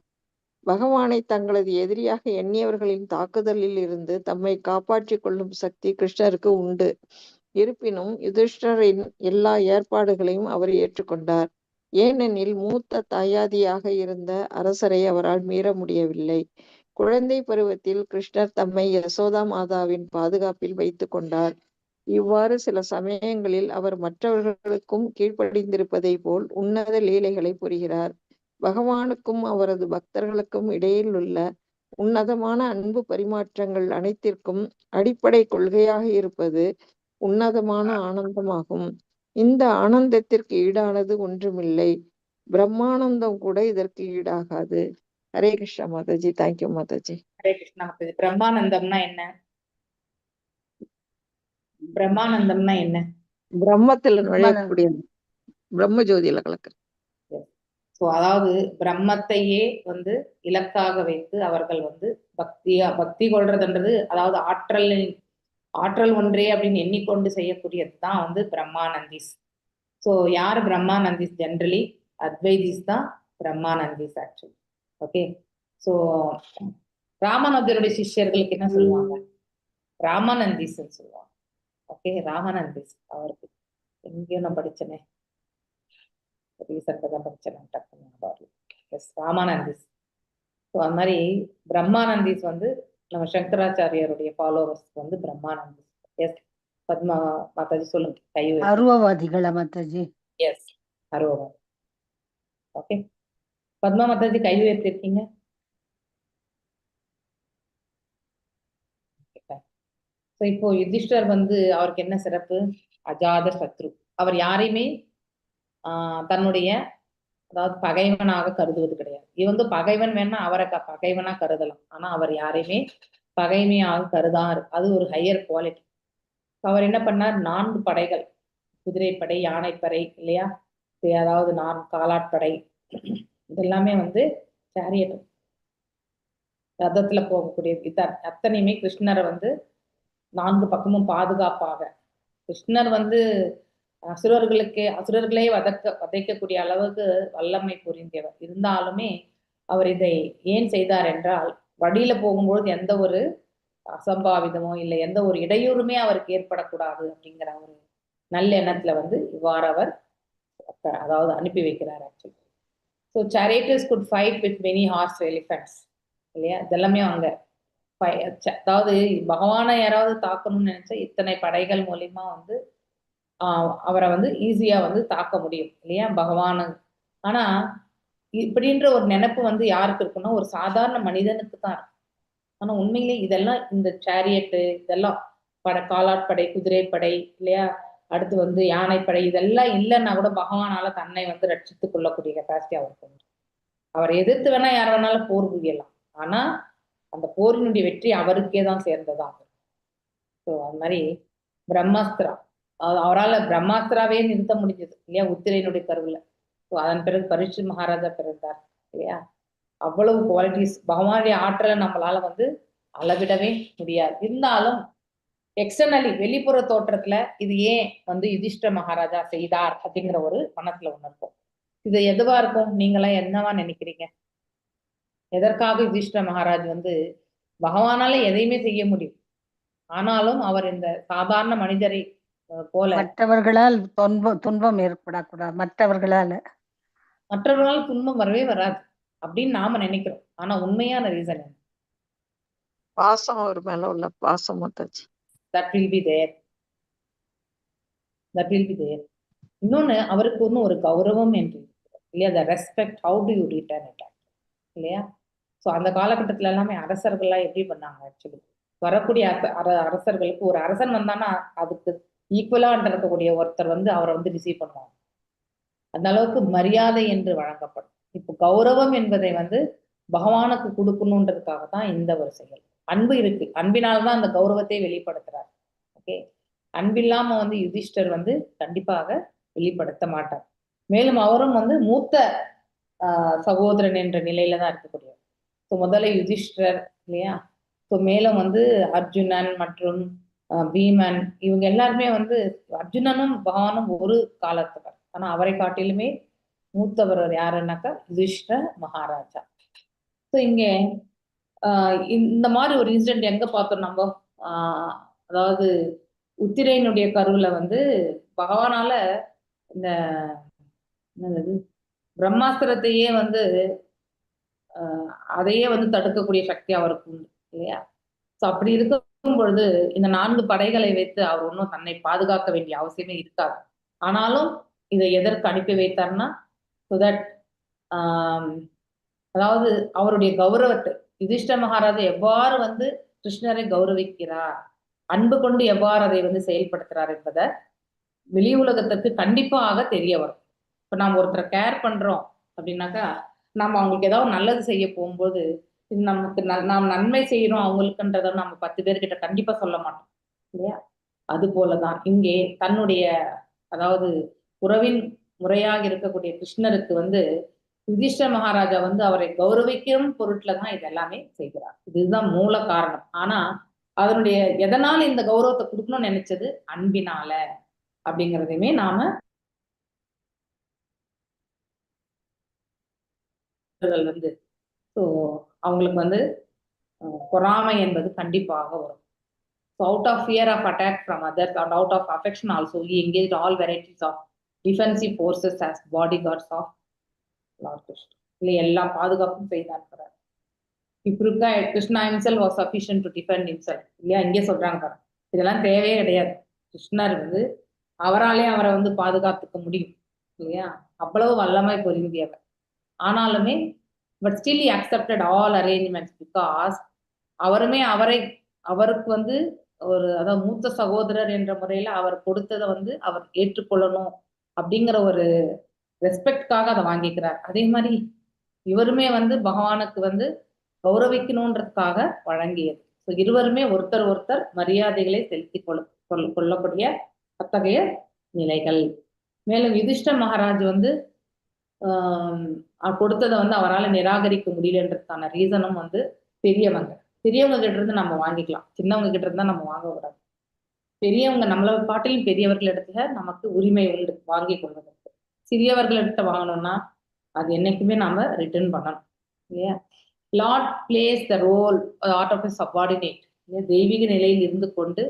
பகவானை தங்களது எதிரியாக எண்ணியவர்களின் தாக்குதலில் இருந்து தம்மை காப்பாற்றிக் கொள்ளும் சக்தி கிருஷ்ணருக்கு உண்டு. இருப்பினும் யுதிஷ்டரின் எல்லா ஏற்பாடுகளையும் அவர் ஏற்றுக்கொண்டார். ஏனெனில் மூத்த தாயாதியாக இருந்த அரசரை அவரால் மீற முடியவில்லை. குழந்தை பருவத்தில் கிருஷ்ணர் தம்மை யசோதா மாதாவின் பாதுகாப்பில் வைத்து கொண்டார். இவ்வாறு சில சமயங்களில் அவர் மற்றவர்களுக்கும் கீழ்ப்படிந்திருப்பதை போல் உன்னத லீலைகளை புரிகிறார். பகவானுக்கும் அவரது பக்தர்களுக்கும் இடையில் உள்ள உன்னதமான அன்பு பரிமாற்றங்கள் அனைத்திற்கும் அடிப்படை கொள்கையாக இருப்பது உன்னதமான ஆனந்தமாகும். இந்த ஆனந்தத்திற்கு ஈடானது ஒன்றுமில்லை. பிரம்மானந்தம் கூட இதற்கு ஈடாகாது. ஹரே கிருஷ்ணா மாதாஜி. தேங்க்யூ மாதாஜி. ஹரே கிருஷ்ணா மாதாஜி. பிரம்மானந்தம்னா என்ன? பிரம்மானந்தம்னா என்ன? பிரம்மத்துல நுழையக்கூடிய பிரம்ம ஜோதியில கலக்க. ஸோ அதாவது பிரம்மத்தையே வந்து இலக்காக வைத்து அவர்கள் வந்து பக்தி கொள்றதுன்றது, அதாவது ஆற்றல் ஒன்றே அப்படின்னு எண்ணிக்கொண்டு செய்யக்கூடியது தான் வந்து பிரம்மானந்திஸ். ஸோ யார் பிரம்மானந்திஸ்? ஜென்ரலி அத்வைதிஸ் தான் பிரம்மானந்திஸ் ஆக்சுவலி. ஓகே, ஸோ ராமானுஜருடைய சிஷ்யர்களுக்கு என்ன சொல்லுவாங்க? ராமானந்திஸ் சொல்லுவாங்க. ஓகே, ராமானந்திஸ். அவருக்கு எங்கேயோ நான் படிச்சேனே, ரீசெண்டாக தான் படிச்சேன். எஸ், ராமானந்திஸ். ஸோ அது மாதிரி பிரம்மானந்திஸ் வந்து நம்ம சங்கராச்சாரியருடைய ஃபாலோவர்ஸ் வந்து பிரம்மானந்திஸ். எஸ், பத்மா மாதாஜி சொல்லுங்க. அருவவாதிகளா மாதாஜி? எஸ், அருவவாதி. ஓகே, பத்மா மாதாஜி கை உயர்த்திருக்கீங்க. ஸோ இப்போ யுதிஷ்டர் வந்து அவருக்கு என்ன சிறப்பு? அஜாத சத்ரு. அவர் யாரையுமே தன்னுடைய அதாவது பகைவனாக கருதுவது கிடையாது. இது வந்து பகைவன் வேணா அவரை பகைவனா கருதலாம், ஆனா அவர் யாரையுமே பகைமையாக கருதாரு. அது ஒரு ஹையர் குவாலிட்டி. அவர் என்ன பண்ணார், 4 படைகள், குதிரைப்படை, யானைப்படை இல்லையா, அதாவது 4 காலாட்படை, இதெல்லாமே வந்து சேரியட், ரதத்துல போகக்கூடியது. அத்தனையுமே கிருஷ்ணரை வந்து 4 பக்கமும் பாதுகாப்பாக, கிருஷ்ணர் வந்து அசுரர்களே வதைக்கக்கூடிய அளவுக்கு வல்லமை புரிந்தவர். இருந்தாலுமே அவர் இதை ஏன் செய்தார் என்றால், வழியில போகும்போது எந்த ஒரு அசம்பாவிதமோ இல்லை எந்த ஒரு இடையூறுமே அவருக்கு ஏற்படக்கூடாது அப்படிங்கிற ஒரு நல்ல எண்ணத்துல வந்து இவ்வாறு அவர் அதாவது அனுப்பி வைக்கிறார். Actually so charioteers could fight with many horse elephants இல்லையா, இதெல்லாமே அங்க அதாவது பகவானை யாராவது தாக்கணும்னு நினைச்சா இத்தனை படைகள் மூலியமா வந்து அவரை வந்து ஈஸியா வந்து தாக்க முடியும் இல்லையா பகவானு. ஆனா இப்படின்ற ஒரு நினைப்பு வந்து யாருக்கு இருக்குன்னா ஒரு சாதாரண மனிதனுக்கு தான் இருக்கும். ஆனா உண்மையிலே இதெல்லாம் இந்த சேரியட்டு இதெல்லாம் காலாட்படை, குதிரைப்படை இல்லையா, அடுத்து வந்து யானைப்படை, இதெல்லாம் இல்லைன்னா கூட பகவானால தன்னை வந்து ரட்சித்துக் கொள்ளக்கூடிய கெப்பாசிட்டி அவருக்கு உண்டு. அவர் எதிர்த்து வேணா யார் வேணாலும் போர் புரியலாம், ஆனா அந்த போரினுடைய வெற்றி அவருக்கே தான் சேர்ந்ததாகும். ஸோ அது மாதிரி பிரம்மாஸ்திரா, அவரால் பிரம்மாஸ்திராவே நிறுத்த முடிஞ்சது இல்லையா உத்திரையினுடைய கருவில். ஸோ அதன் பிறகு பரீட்சித் மகாராஜா பிறந்தார் இல்லையா. அவ்வளவு குவாலிட்டிஸ் பகவானுடைய ஆற்றலை நம்மளால வந்து அளவிடவே முடியாது. இருந்தாலும் எக்ஸ்டர்னலி வெளிப்புற தோற்றத்துல இது ஏன் வந்து யுதிஷ்ட மகாராஜா செய்தார் அப்படிங்கிற ஒரு மனத்துல ஒண்ணு இருக்கும். இது எதுவா இருக்கும், நீங்களாம் என்னவா நினைக்கிறீங்க? எதற்காக யுதிஷ்ட மகாராஜ் வந்து பகவானால எதையுமே செய்ய முடியும், ஆனாலும் அவர் இந்த சாதாரண மனிதரை போல மற்றவர்களால் துன்பம் ஏற்படக்கூடாது, மற்றவர்களால் துன்பம் வரவே வராது அப்படின்னு நாம நினைக்கிறோம். ஆனா உண்மையான ரீசன் என்ன? பாசம் அவர் மேல உள்ள பாசம் மத்தாச்சு. That will be there. இன்னொன்னு அவருக்கு ஒன்றும் ஒரு கௌரவம் என்று இல்லையா, the respect, how do you return it இல்லையா. ஸோ அந்த காலகட்டத்துல எல்லாமே அரசர்கள்லாம் எப்படி பண்ணாங்க, ஆக்சுவலி வரக்கூடிய அரசர்களுக்கு ஒரு அரசன் வந்தான்னா அதுக்கு ஈக்குவலா இருக்கக்கூடிய ஒருத்தர் வந்து அவரை வந்து ரிசீவ் பண்ணுவாங்க. அந்த அளவுக்கு மரியாதை என்று வழங்கப்படும். இப்போ கௌரவம் என்பதை வந்து பகவானுக்கு கொடுக்கணுன்றதுக்காக தான் இந்த ஒரு செயல். அன்பு இருக்கு, அன்பினால்தான் அந்த கௌரவத்தை வெளிப்படுத்துறார். ஓகே, அன்பில்லாம வந்து யுதிஷ்டர் வந்து கண்டிப்பாக வெளிப்படுத்த மாட்டார். மேலும் அவரும் வந்து மூத்த சகோதரன் என்ற நிலையில தான் இருக்கக்கூடியவர். ஸோ முதல்ல யுதிஷ்டர் இல்லையா, ஸோ மேலும் வந்து அர்ஜுனன் மற்றும் பீமன், இவங்க எல்லாருமே வந்து அர்ஜுனனும் பகவானும் ஒரு காலத்துவர், ஆனா அவரை காட்டிலுமே மூத்தவர் யாருன்னாக்கா யுதிஷ்ட மகாராஜா. ஸோ இங்கே இந்த மாதிரி ஒரு இன்சிடென்ட் எங்க பார்த்தோம் நம்ம, அதாவது உத்திரையினுடைய கருவுல வந்து பகவானால இந்த பிரம்மாஸ்திரத்தையே வந்து அதையே வந்து தடுக்கக்கூடிய சக்தி அவருக்கு உண்டு இல்லையா. ஸோ அப்படி இருக்கும் பொழுது இந்த 4 படைகளை வைத்து அவர் ஒன்றும் தன்னை பாதுகாக்க வேண்டிய அவசியமே இருக்காது. ஆனாலும் இதை எதற்கு அனுப்பி வைத்தார்னா ஸோ தட் அதாவது அவருடைய கௌரவத்தை யுதிஷ்ட மகாராஜா எவ்வாறு வந்து கிருஷ்ணரை கௌரவிக்கிறார், அன்பு கொண்டு எவ்வாறு அதை வந்து செயல்படுத்துறார் என்பதை வெளி உலகத்திற்கு கண்டிப்பாக தெரிய வரும். இப்போ நாம் ஒருத்தரை கேர் பண்றோம் அப்படின்னாக்கா நம்ம அவங்களுக்கு ஏதாவது நல்லது செய்ய போகும்போது இது நமக்கு நாம் நன்மை செய்யறோம் அவங்களுக்குன்றத நம்ம 10 பேர்கிட்ட கண்டிப்பா சொல்ல மாட்டோம் இல்லையா. அது போலதான் இங்கே தன்னுடைய அதாவது உறவின் முறையாக இருக்கக்கூடிய கிருஷ்ணருக்கு வந்து யுதிஷ்ட மகாராஜா வந்து அவரை கௌரவிக்கும் பொருட்ல தான் இது எல்லாமே செய்கிறார். இதுதான் மூல காரணம். ஆனா அதனுடைய எதனால இந்த கௌரவத்தை கொடுக்கணும்னு நினைச்சது அன்பினால அப்படிங்கிறதையுமே நாம வந்து ஸோ அவங்களுக்கு வந்து பொறாமை என்பது கண்டிப்பாக வரும். So out of fear of attack from others and out of affection also he engaged all varieties of defensive forces as body guards of Lord Krishna. இல்லை எல்லா பாதுகாப்பும் செய்தான். இப்படி இருக்கா Krishna himself was sufficient to defend himself இல்லையா. இங்கே சொல்றாங்க பாருங்க, இதெல்லாம் தேவையே கிடையாது. கிருஷ்ணர் வந்து அவராலே அவரை வந்து பாதுகாத்துக்க முடியும் இல்லையா, அவ்வளவு வல்லமை பொருந்தியவர். ஆனாலுமே but still he accepted all arrangements because அவருக்கு வந்து ஒரு அதாவது மூத்த சகோதரர் என்ற முறையில அவர் கொடுத்ததை வந்து அவர் ஏற்றுக்கொள்ளணும் அப்படிங்கிற ஒரு ரெஸ்பெக்ட்காக அதை வாங்கிக்கிறார். அதே மாதிரி இவருமே வந்து பகவானுக்கு வந்து கௌரவிக்கணுன்றதுக்காக வழங்கியது. ஸோ இருவருமே ஒருத்தர் ஒருத்தர் மரியாதைகளை செலுத்தி கொள்ளக்கூடிய அத்தகைய நிலைகள். மேலும் யுதிஷ்ட மகாராஜ் வந்து கொடுத்ததை வந்து அவரால் நிராகரிக்க முடியலன்றதுக்கான ரீசனும் வந்து பெரியவங்க கிட்ட இருந்து நம்ம வாங்கிக்கலாம், சின்னவங்க கிட்ட இருந்தா நம்ம வாங்கக்கூடாது. பெரியவங்க நம்மளை பாட்டிலும் பெரியவர்கள் இடத்துல நமக்கு உரிமை உண்டு வாங்கி கொள்வதற்கு. சிறியவர்களிட்ட வாங்கணும்னா அது என்னைக்குமே நாம ரிட்டர்ன் பண்ணணும் இல்லையா? Lord plays the role art of a subordinate. தெய்வீக நிலையில் இருந்து கொண்டு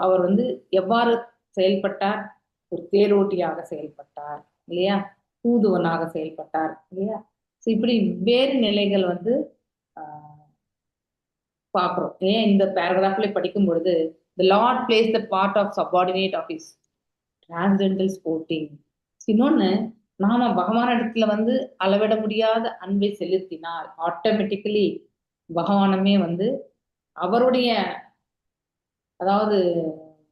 அவர் வந்து எவ்வாறு செயல்பட்டார்? ஒரு தேரோட்டியாக செயல்பட்டார் இல்லையா? தூதுவனாக செயல்பட்டார் இல்லையா? ஸோ இப்படி வேறு நிலைகள் வந்து பார்க்குறோம். ஏன் இந்த பேராகிராஃப்ல படிக்கும் பொழுது the Lord plays the part of subordinate of his transcendental sporting. இன்னொன்னு, நாம பகவான் இடத்துல வந்து அளவிட முடியாத அன்பை செலுத்தினால் ஆட்டோமேட்டிக்கலி பகவானுமே வந்து அவருடைய அதாவது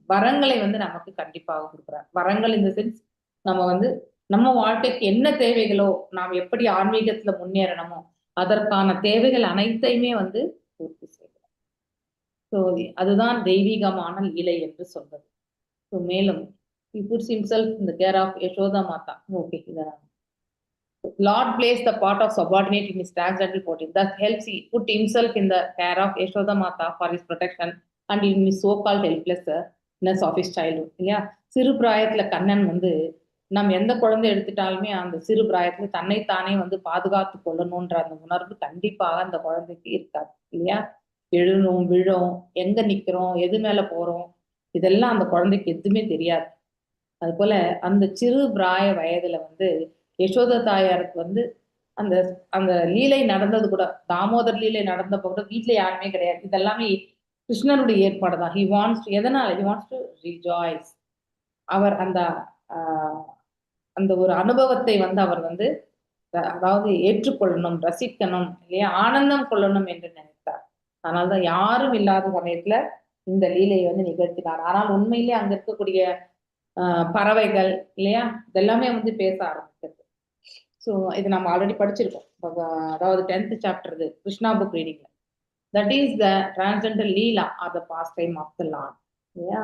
வரங்களை வந்து நமக்கு கண்டிப்பாக கொடுக்குறார். வரங்கள் இந்த சென்ஸ் நம்ம வந்து நம்ம வாழ்க்கைக்கு என்ன தேவைகளோ, நாம் எப்படி ஆன்மீகத்துல முன்னேறணுமோ அதற்கான தேவைகள் அனைத்தையுமே வந்து பூர்த்தி செய்கிறார். ஸோ அதுதான் தெய்வீகமான லீலை என்று சொல்வது. ஸோ மேலும் he puts himself in the care of Yashoda Mata. Okay, இதான் Lord plays the part of subordinate in his transcendental body. Thus helps he put himself in the care of Yashoda Mata for his protection and in his so-called helplessness of his childhood. இல்லையா? சிறு பிராயத்துல கண்ணன் வந்து நம்ம எந்த குழந்தை எடுத்துட்டாலுமே அந்த சிறு பிராயத்துல தன்னைத்தானே வந்து பாதுகாத்து கொள்ளணும்ன்ற அந்த உணர்வு கண்டிப்பாக அந்த குழந்தைக்கு இருக்காது இல்லையா? எழுணும் விழும், எங்க நிக்கிறோம், எது மேல போறோம், இதெல்லாம் அந்த குழந்தைக்கு எதுவுமே தெரியாது. அது போல அந்த சிறு பிராய வயதுல வந்து யசோத தாயாருக்கு வந்து அந்த அந்த லீலை நடந்தது கூட, தாமோதர் லீலை நடந்த கூட வீட்டுல யாருமே கிடையாது. இதெல்லாமே கிருஷ்ணனுடைய ஏற்பாடு தான். ஹி வாண்ட்ஸ் எதனால ஹி வாண்ட்ஸ் டு ரிஜாய்ஸ். அவர் அந்த அந்த ஒரு அனுபவத்தை வந்து அவர் வந்து அதாவது ஏற்றுக்கொள்ளணும், ரசிக்கணும் இல்லையா, ஆனந்தம் கொள்ளணும் என்று நினைத்தார். அதனால்தான் யாரும் இல்லாத சமயத்துல இந்த லீலையை வந்து நிகழ்த்தினார். ஆனால் உண்மையிலே அங்க இருக்கக்கூடிய பறவைகள் இல்லையா, இதெல்லாமே வந்து பேச ஆரம்பிச்சது. ஸோ இது நம்ம ஆல்ரெடி படிச்சிருக்கோம். அதாவது 10th சாப்டர் இது கிருஷ்ணா புக் ரீடிங்ல. That is the transcendental lila or the pastime of the Lord இல்லையா?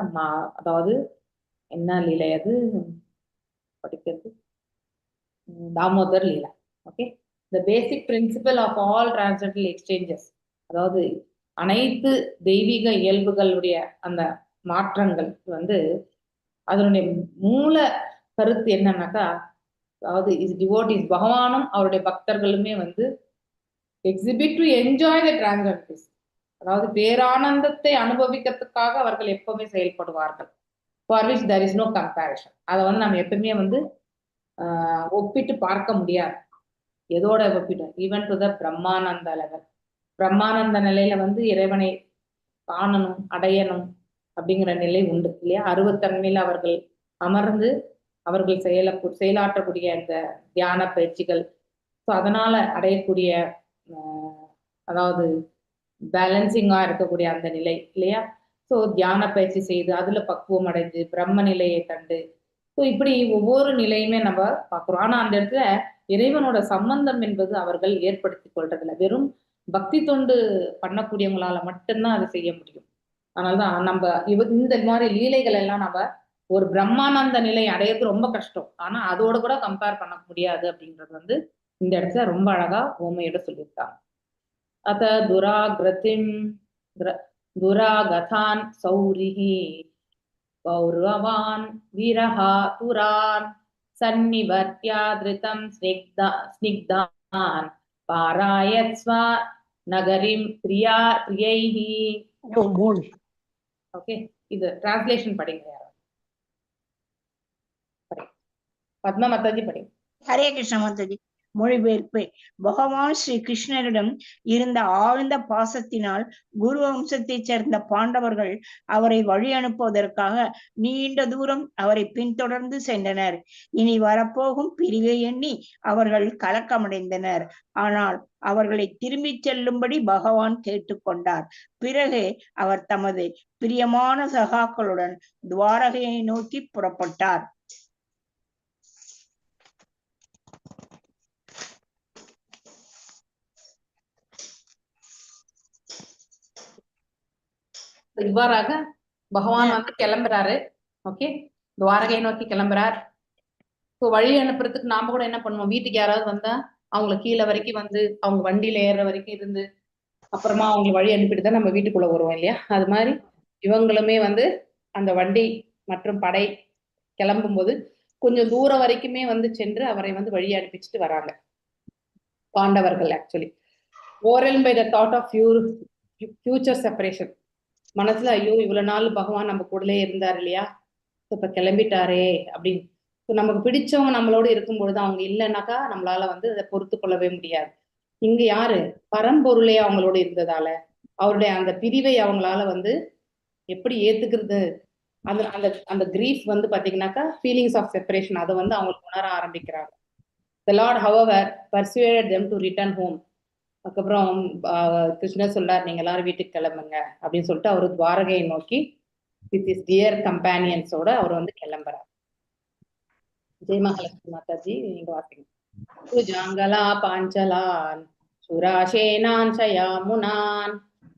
அதாவது என்ன லீலை அது படிக்கிறது? Damodar lila. Okay, the basic principle of all transcendental exchanges. அதாவது அனைத்து தெய்வீக இயல்புகளுடைய அந்த மாற்றங்கள் வந்து அதனுடைய மூல கருத்து என்னன்னாக்கா, அதாவது டிவோட்டிஸ் பகவானும் அவருடைய பக்தர்களுமே வந்து exhibit to enjoy the transcendence. அதாவது பேரானந்தத்தை அனுபவிக்கிறதுக்காக அவர்கள் எப்பவுமே செயல்படுவார்கள். For which there is no comparison. அதை வந்து நம்ம எப்பவுமே வந்து ஒப்பிட்டு பார்க்க முடியாது. எதோட ஒப்பிட்டோம்? Even to the brahmananda level. பிரம்மானந்த நிலையில வந்து இறைவனை காணணும், அடையணும் அப்படிங்கிற நிலை உண்டு இல்லையா? அருவத்தன்மையில அவர்கள் அமர்ந்து அவர்கள் செயலாற்றக்கூடிய இந்த தியான பயிற்சிகள், ஸோ அதனால அடையக்கூடிய அதாவது பேலன்சிங்கா இருக்கக்கூடிய அந்த நிலை இல்லையா? ஸோ தியான பயிற்சி செய்து அதுல பக்குவம் அடைஞ்சு பிரம்ம நிலையை கண்டு, ஸோ இப்படி ஒவ்வொரு நிலையுமே நம்ம பார்க்குறோம். ஆனா அந்த இடத்துல இறைவனோட சம்பந்தம் என்பது அவர்கள் ஏற்படுத்தி கொள்றதில்ல. வெறும் பக்தி தொண்டு பண்ணக்கூடியவங்களால மட்டும்தான் அதை செய்ய முடியும். அதனாலதான் நம்ம இந்த மாதிரி லீலைகள் எல்லாம் நம்ம ஒரு பிரம்மானந்த நிலை அடையிறது ரொம்ப கஷ்டம். ஆனா அதோட கூட கம்பேர் பண்ண முடியாது அப்படின்றது வந்து இந்த இடத்துல ரொம்ப அழகா ஓமையோட சொல்லியிருக்காங்க. அத துராகதான் சௌரிஹி கௌரவான் வீரஹா துரான் சன்னிவர்த்யாத்ரிதம் ஸ்னிக்தான் பாராயத்ஸ்வா நகரிம் பிரியைஹி. ஓகே, இது டிரான்ஸ்லேஷன் படிங்க. பத்மா மாதாஜி படிங்க. ஹரே கிருஷ்ண மாதாஜி. மொழிபெயர்ப்பு. பகவான் ஸ்ரீ கிருஷ்ணரிடம் இருந்த ஆழ்ந்த பாசத்தினால் குரு வம்சத்தைச் சேர்ந்த பாண்டவர்கள் அவரை வழி அனுப்புவதற்காக நீண்ட தூரம் அவரை பின்தொடர்ந்து சென்றனர். இனி வரப்போகும் பிரிவை எண்ணி அவர்கள் கலக்கமடைந்தனர். ஆனால் அவர்களை திரும்பிச் செல்லும்படி பகவான் கேட்டுக்கொண்டார். பிறகு அவர் தமது பிரியமான சகாக்களுடன் துவாரகையை நோக்கி புறப்பட்டார். இவ்வாறாக பகவான் வந்து கிளம்புறாரு. ஓகே, துவாரகை நோக்கி கிளம்புறார். ஸோ வழி அனுப்புறதுக்கு நாம கூட என்ன பண்ணுவோம், வீட்டுக்கு யாராவது வந்தா அவங்கள கீழே வரைக்கும் வந்து அவங்க வண்டியில ஏறுற வரைக்கும் இருந்து அப்புறமா அவங்களை வழி அனுப்பிட்டு தான் நம்ம வீட்டுக்குள்ள வருவோம் இல்லையா? அது மாதிரி இவங்களுமே வந்து அந்த வண்டி மற்றும் படை கிளம்பும் போது கொஞ்சம் தூரம் வரைக்குமே வந்து சென்று அவரை வந்து வழி அனுப்பிச்சுட்டு வராங்க பாண்டவர்கள். Actually oral by the thought of future separation. மனசுல ஐயோ இவ்வளவு நாள் பகவான் நம்ம கூடலே இருந்தார் இல்லையா, இப்ப கிளம்பிட்டாரே அப்படின்னு. நமக்கு பிடிச்சவங்க நம்மளோட இருக்கும்பொழுது அவங்க இல்லைன்னாக்கா நம்மளால வந்து அதை பொறுத்து கொள்ளவே முடியாது. இங்க யாரு பரம்பொருளே அவங்களோட இருந்ததால அவருடைய அந்த பிரிவை அவங்களால வந்து எப்படி ஏத்துக்கிறது, அந்த அந்த அந்த கிரீஃப் வந்து பாத்தீங்கன்னாக்கா ஃபீலிங்ஸ் ஆஃப் செப்பரேஷன் அதை வந்து அவங்களுக்கு உணர ஆரம்பிக்கிறாங்க. The Lord, however, persuaded them to return home. அதுக்கப்புறம் கிருஷ்ணர் சொல்றார், நீங்க எல்லாரும் வீட்டுக்கு கிளம்புங்க அப்படின்னு சொல்லிட்டு அவரு துவாரகையை நோக்கி வித் இஸ் டியர் கம்பேனியன்ஸோட அவர் வந்து கிளம்புறார். ஜெய் மகாலட்சுமி மாதாஜி, நீங்க வாசிங்க. சுஜாங்கலா பாஞ்சலான் சுராசேனான் சயாமுனான்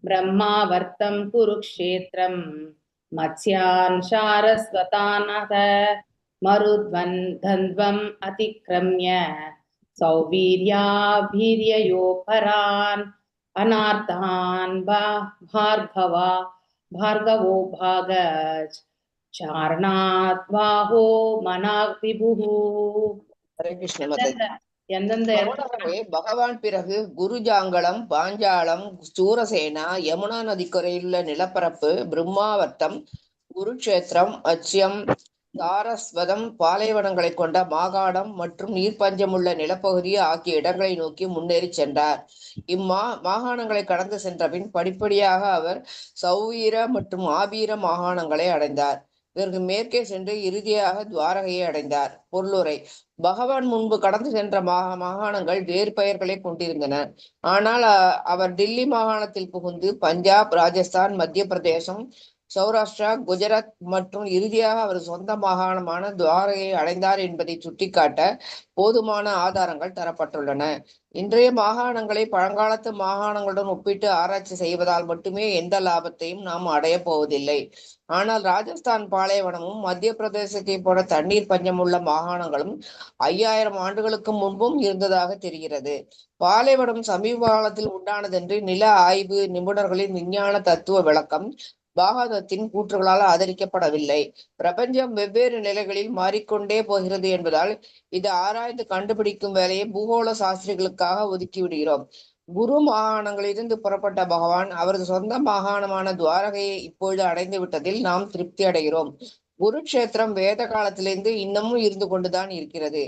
பிரம்மாவர்த்தம் குருக்ஷேத்திரம் மத்ஸ்யான் சாரஸ்வதானத மருத்வன் தந்வம் அதிக்ரம்ய சௌவீர்யாபீர்யயோபரான் அனார்த்தான் பார்கவோ பாகஜ் சாரணாத் வாஹோ மனாக் விபுஹு. ஹரே கிருஷ்ண மாதாஜி. எந்தெந்த போனவரே பகவான் பிறகு குருஜாங்கலம், பாஞ்சாலம், சூரசேனா, யமுனா நதிக்கரையுள்ள நிலப்பரப்பு, பிரம்மாவர்த்தம், குருக்ஷேத்திரம், மத்ஸ்யம், சாரஸ்வதம், பாலைவனங்களை கொண்ட மாகாணம் மற்றும் நீர்ப்பஞ்சமுள்ள நிலப்பகுதி ஆகிய இடங்களை நோக்கி முன்னேறி சென்றார். மாகாணங்களை கடந்து சென்ற பின் படிப்படியாக அவர் சௌவீர மற்றும் ஆபீர மாகாணங்களை அடைந்தார். பிறகு மேற்கே சென்று இறுதியாக துவாரகையை அடைந்தார். பொருளுரை: பகவான் முன்பு கடந்து சென்ற மாகாணங்கள் வேறு பெயர்களை கொண்டிருந்தன. ஆனால் அவர் டில்லி மாகாணத்தில் புகுந்து பஞ்சாப், ராஜஸ்தான், மத்திய பிரதேசம், சௌராஷ்டிரா, குஜராத் மற்றும் இறுதியாக அவர் சொந்த மாகாணமான துவாரகையை அடைந்தார் என்பதை சுட்டிக்காட்ட போதுமான ஆதாரங்கள் தரப்பட்டுள்ளன. இன்றைய மாகாணங்களை பழங்காலத்து மாகாணங்களுடன் ஒப்பிட்டு ஆராய்ச்சி செய்வதால் மட்டுமே எந்த லாபத்தையும் நாம் அடைய போவதில்லை. ஆனால் ராஜஸ்தான் பாலைவனமும் மத்திய பிரதேசத்தை போல தண்ணீர் பஞ்சமுள்ள மாகாணங்களும் 5000 ஆண்டுகளுக்கு முன்பும் இருந்ததாக தெரிகிறது. பாலைவனம் சமீப காலத்தில் உண்டானதென்று நில ஆய்வு நிபுணர்களின் விஞ்ஞான தத்துவ விளக்கம் பாகவதத்தின் கூற்றுகளால் ஆதரிக்கப்படவில்லை. பிரபஞ்சம் வெவ்வேறு நிலைகளில் மாறிக்கொண்டே போகிறது என்பதால் இதை ஆராய்ந்து கண்டுபிடிக்கும் வேலையை பூகோள சாஸ்திரிகளுக்காக ஒதுக்கிவிடுகிறோம். குரு மாகாணங்களிலிருந்து புறப்பட்ட பகவான் அவரது சொந்த மாகாணமான துவாரகையை இப்பொழுது அடைந்து விட்டதில் நாம் திருப்தி அடைகிறோம். குருக்ஷேத்திரம் வேத காலத்திலிருந்து இன்னமும் இருந்து கொண்டுதான் இருக்கிறது.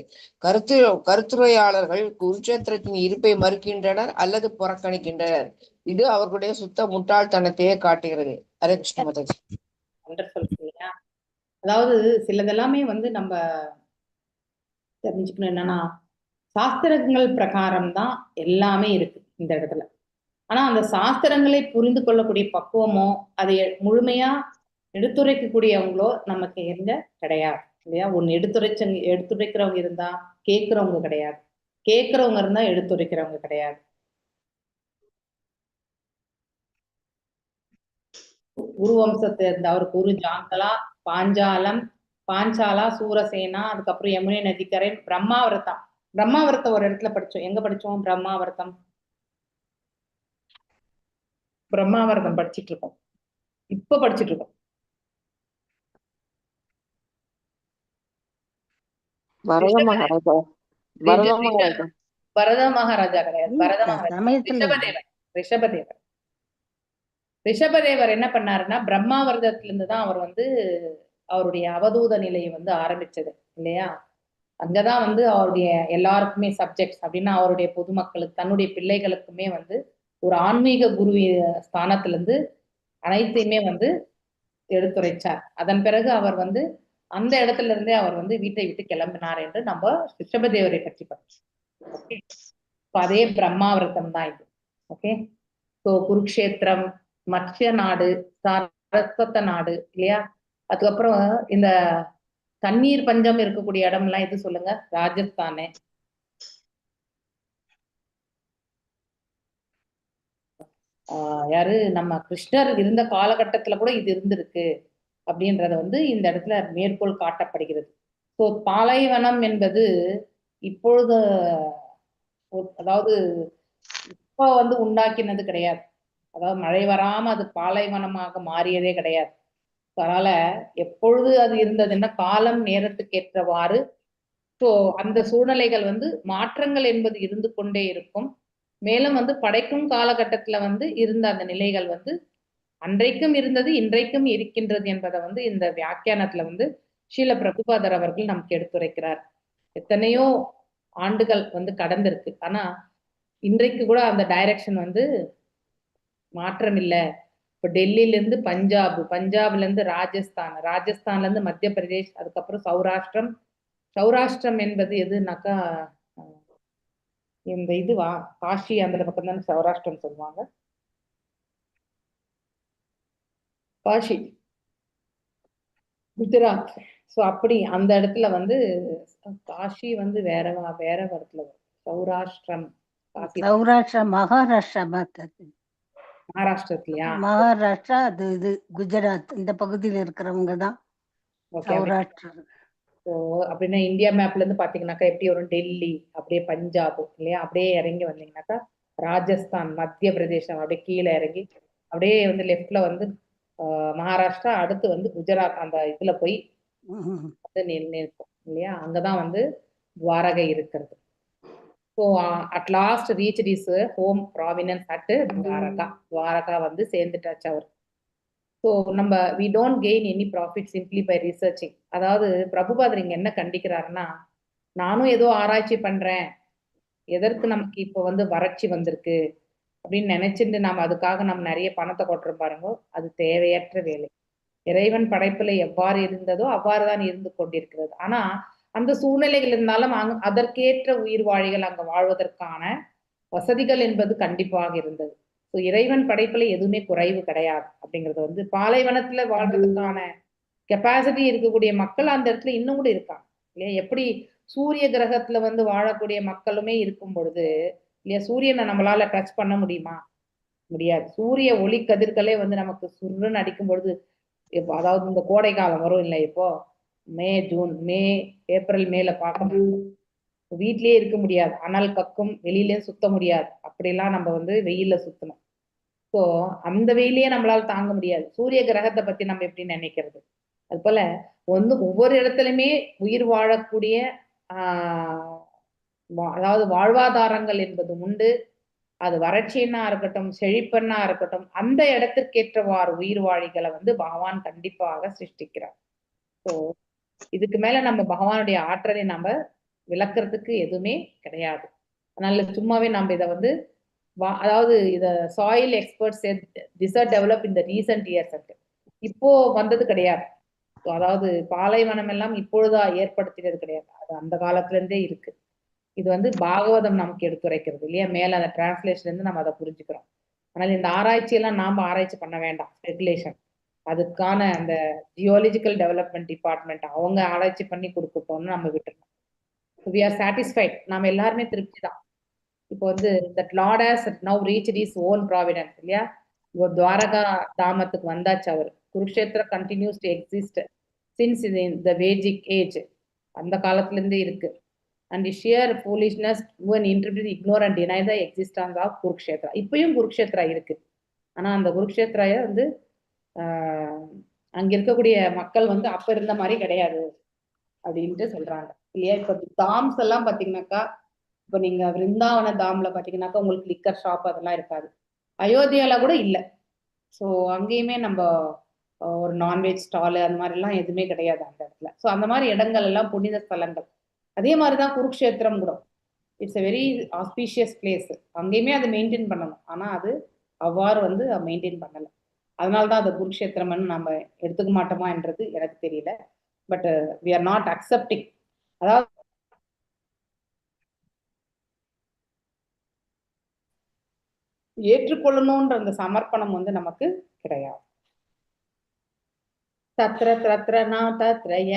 கருத்துரையாளர்கள் குருக்ஷேத்திரத்தின் இருப்பை மறுக்கின்றனர் அல்லது புறக்கணிக்கின்றனர். இது அவர்களுடைய சுத்த முட்டாள்தனத்தையே காட்டுகிறது. ஹரே கிருஷ்ண மாதாஜி. அதாவது சிலதெல்லாமே வந்து நம்ம தெரிஞ்சுக்கணும். என்னன்னா, சாஸ்திரங்கள் பிரகாரம் தான் எல்லாமே இருக்கு இந்த இடத்துல. ஆனா அந்த சாஸ்திரங்களை புரிந்து கொள்ளக்கூடிய பக்குவமோ அதை முழுமையா எடுத்துரைக்கக்கூடியவங்களோ நமக்கு எங்க கிடையாது இல்லையா? ஒண்ணு எடுத்துரைக்கிறவங்க இருந்தா கேட்கிறவங்க கிடையாது, கேட்கிறவங்க இருந்தா எடுத்துரைக்கிறவங்க கிடையாது. குரு வம்சத்தை இருந்த அவர் குரு ஜாங்கலா, பாஞ்சாலா, சூரசேனா, அதுக்கப்புறம் யமுனை நதிக்கரை, பிரம்மாவர்த்தம் ஒரு இடத்துல படிச்சோம். எங்க படிச்சோம்? பிரம்மாவர்த்தம் படிச்சிட்டு இருக்கோம். இப்ப படிச்சிட்டு இருக்கோம். பரத மகாராஜா கிடையாது. பரத மகாராஜா ரிஷபதேவர் என்ன பண்ணாருன்னா, பிரம்மாவர்தத்திலிருந்து தான் அவர் வந்து அவருடைய அவதூத நிலையை வந்து ஆரம்பிச்சது இல்லையா? அங்கதான் வந்து அவருடைய எல்லாருக்குமே சப்ஜெக்ட்ஸ் அப்படின்னா அவருடைய பொதுமக்களுக்கு, தன்னுடைய பிள்ளைகளுக்குமே வந்து ஒரு ஆன்மீக குரு ஸ்தானத்திலிருந்து அனைத்தையுமே வந்து எடுத்துரைச்சார். அதன் பிறகு அவர் வந்து அந்த இடத்துல இருந்தே அவர் வந்து வீட்டை விட்டு கிளம்பினார் என்று நம்ம ரிஷபதேவரை பற்றி பார்த்தோம். ஓகே, அதே பிரம்மாவர்த்தம் தான் இது. ஓகே, ஸோ குருக்ஷேத்திரம், மத்ஸ்ய நாடு, சரஸ்வத நாடு இல்லையா? அதுக்கப்புறம் இந்த தண்ணீர் பஞ்சம் இருக்கக்கூடிய இடம் எல்லாம் எது சொல்லுங்க? ராஜஸ்தானு. யாரு நம்ம கிருஷ்ணர் இருந்த காலகட்டத்துல கூட இது இருந்திருக்கு அப்படின்றத வந்து இந்த இடத்துல மேற்கோள் காட்டப்படுகிறது. ஸோ பாலைவனம் என்பது இப்பொழுது அதாவது இப்போ வந்து உண்டாக்கினது கிடையாது. அதாவது மழை வராம அது பாலைவனமாக மாறியதே கிடையாது. அதனால எப்பொழுது அது இருந்ததுன்னா காலம் நேரத்துக்கு ஏற்றவாறு ஸோ அந்த சூழ்நிலைகள் வந்து மாற்றங்கள் என்பது இருந்து கொண்டே இருக்கும். மேலும் வந்து படைக்கும் காலகட்டத்துல வந்து இருந்த அந்த நிலைகள் வந்து அன்றைக்கும் இருந்தது இன்றைக்கும் இருக்கின்றது என்பதை வந்து இந்த வியாக்கியானத்துல வந்து ஸ்ரீல பிரபுபாதர் அவர்கள் நமக்கு எடுத்துரைக்கிறார். எத்தனையோ ஆண்டுகள் வந்து கடந்திருக்கு, ஆனா இன்றைக்கு கூட அந்த டைரக்ஷன் வந்து மாற்றம் இல்லை. இப்போ டெல்லியில இருந்து பஞ்சாப், பஞ்சாப்ல இருந்து ராஜஸ்தான், ராஜஸ்தான்ல இருந்து மத்திய பிரதேஷ், அதுக்கப்புறம் சௌராஷ்டிரம். சௌராஷ்டிரம் என்பது எதுனாக்கா இந்த இதுவா காஷி அந்த பக்கம் தானே சௌராஷ்டிரம் சொல்லுவாங்க. காஷி குஜராத். ஸோ அப்படி அந்த இடத்துல வந்து காஷி வந்து வேற இடத்துல வரும். சௌராஷ்டிரம் காசி சௌராஷ்டிரா மகாராஷ்டிரா மாத்தாது. மகாராஷ்டிரத்துலயா? மகாராஷ்டிரா அது இது குஜராத் இந்த பகுதியில் இருக்கிறவங்க தான் ஓகே. சௌராஷ்டிரா. ஸோ அப்படின்னா இந்தியா மேப்ல இருந்து பாத்தீங்கன்னாக்கா எப்படி வரும்? டெல்லி, அப்படியே பஞ்சாப் இல்லையா, அப்படியே இறங்கி வந்தீங்கன்னாக்கா ராஜஸ்தான், மத்திய பிரதேசம், அப்படியே கீழே இறங்கி அப்படியே வந்து லெஃப்ட்ல வந்து மகாராஷ்டிரா, அடுத்து வந்து குஜராத் அந்த இதுல போய் நிற்கும் இல்லையா. அங்கதான் வந்து துவாரகை இருக்கிறது. So at last reach is home province at Dwarka. Dwarka வந்து சேர்ந்துட்டாச்சு அவர். ஸோ நம்ம we don't gain any profit simply by researching. அதாவது பிரபுபாதர் இங்க என்ன கண்டிக்கிறாருன்னா, நானும் ஏதோ ஆராய்ச்சி பண்றேன், எதற்கு நமக்கு இப்போ வந்து வறட்சி வந்திருக்கு அப்படின்னு நினைச்சிட்டு நம்ம அதுக்காக நம்ம நிறைய பணத்தை கொட்டுறோம் பாருங்க, அது தேவையற்ற வேலை. இறைவன் படைப்புல எவ்வாறு இருந்ததோ அவ்வாறு தான் இருந்து கொண்டிருக்கிறது. ஆனா அந்த சூழ்நிலைகள் இருந்தாலும் அதற்கேற்ற உயிர் வாழிகள் அங்க வாழ்வதற்கான வசதிகள் என்பது கண்டிப்பாக இருந்தது. ஸோ இறைவன் படைப்புல எதுவுமே குறைவு கிடையாது அப்படிங்கிறது வந்து பாலைவனத்துல வாழ்றதுக்கான கெப்பாசிட்டி இருக்கக்கூடிய மக்கள் அந்த இடத்துல இன்னும் கூட இருக்காங்க இல்லையா. எப்படி சூரிய கிரகத்துல வந்து வாழக்கூடிய மக்களுமே இருக்கும் பொழுது இல்லையா, சூரியனை நம்மளால டச் பண்ண முடியுமா? முடியாது. சூரிய ஒளி கதிர்களே வந்து நமக்கு சுருன்னு அடிக்கும் பொழுது, அதாவது இந்த கோடை காலம் வரும் இல்லை, இப்போ மே, ஜூன், மே, ஏப்ரல், மேல பார்க்க வீட்லயே இருக்க முடியாது, அனல் கக்கும், வெளியிலே சுத்த முடியாது. அப்படிலாம் நம்ம வந்து வெயில்ல சுத்தணும். ஸோ அந்த வெயிலையே நம்மளால தாங்க முடியாது. சூரிய கிரகத்தை பத்தி நம்ம எப்படி நினைக்கிறது? அது போல ஒவ்வொரு இடத்துலயுமே உயிர் வாழக்கூடிய அதாவது வாழ்வாதாரங்கள் என்பது உண்டு. அது வறட்சின்னா இருக்கட்டும், செழிப்பன்னா இருக்கட்டும், அந்த இடத்திற்கேற்றவாறு உயிர் வாழிகளை வந்து பகவான் கண்டிப்பாக சிருஷ்டிக்கிறார். ஸோ இதுக்கு மேல நம்ம பகவானுடைய ஆற்றலை நம்ம விளக்குறதுக்கு எதுவுமே கிடையாது. அதனால சும்மாவே நம்ம இதை வந்து அதாவது இத soil experts this are develop in the recent years. இப்போ வந்தது கிடையாது. அதாவது பாலைவனம் எல்லாம் இப்பொழுதா ஏற்படுத்தினது கிடையாது, அது அந்த காலத்துல இருந்தே இருக்கு. இது வந்து பாகவதம் நமக்கு எடுத்துரைக்கிறது இல்லையா, மேல அந்த டிரான்ஸ்லேஷன்ல இருந்து நம்ம அதை புரிஞ்சுக்கிறோம். அதனால இந்த ஆராய்ச்சியெல்லாம் நாம ஆராய்ச்சி பண்ண வேண்டாம், ஸ்பெகுலேஷன். அதுக்கான அந்த ஜியாலஜிக்கல் டெவலப்மெண்ட் டிபார்ட்மெண்ட் அவங்க ஆராய்ச்சி பண்ணி கொடுக்கட்டோம்னு நம்ம விட்டுருக்கோம். வி ஆர் சாட்டிஸ்ஃபைட், நாம எல்லாருமே திருப்தி தான். இப்போ வந்து that Lord has now reached his own providence இல்லையா. இப்போ துவாரகா தாமத்துக்கு வந்தாச்சு அவர். Kurukshetra continues to exist since the Vedic age, அந்த காலத்துல இருந்தே இருக்கு. And the sheer foolishness to an interpret, ignore and deny the existence of Kurukshetra. இப்பயும் குருக்ஷேத்ரா இருக்கு. ஆனா அந்த குருக்ஷேத்ராய வந்து அங்க இருக்கக்கூடிய மக்கள் வந்து அப்ப இருந்த மாதிரி கிடையாது அப்படின்ட்டு சொல்றாங்க இல்லையா. இப்ப தாம்ஸ் எல்லாம் பாத்தீங்கன்னாக்கா, இப்ப நீங்க விருந்தாவன தாம்ல பாத்தீங்கன்னாக்கா உங்களுக்கு லிக்கர் ஷாப் அதெல்லாம் இருக்காது. அயோத்தியால கூட இல்லை. ஸோ அங்கேயுமே நம்ம ஒரு நான்வெஜ் ஸ்டாலு அந்த மாதிரி எல்லாம் எதுவுமே கிடையாது அந்த இடத்துல. ஸோ அந்த மாதிரி இடங்கள் எல்லாம் புனித ஸ்தலங்கள். அதே மாதிரிதான் குருக்ஷேத்திரம் கூட. It's a very auspicious place. அங்கேயுமே அதை மெயின்டைன் பண்ணணும், ஆனா அது அவ்வாறு வந்து மெயின்டைன் பண்ணல. அதனால்தான் அது குருக்ஷேத்திரம்னு நம்ம எடுத்துக்க மாட்டோமா என்றது எனக்கு தெரியல. But we are not accepting. அதாவது ஏற்றுக்கொள்ளணும்ன்ற அந்த சமர்ப்பணம் வந்து நமக்கு கிடையாது. தத்ர தத்ர நா தத்ரய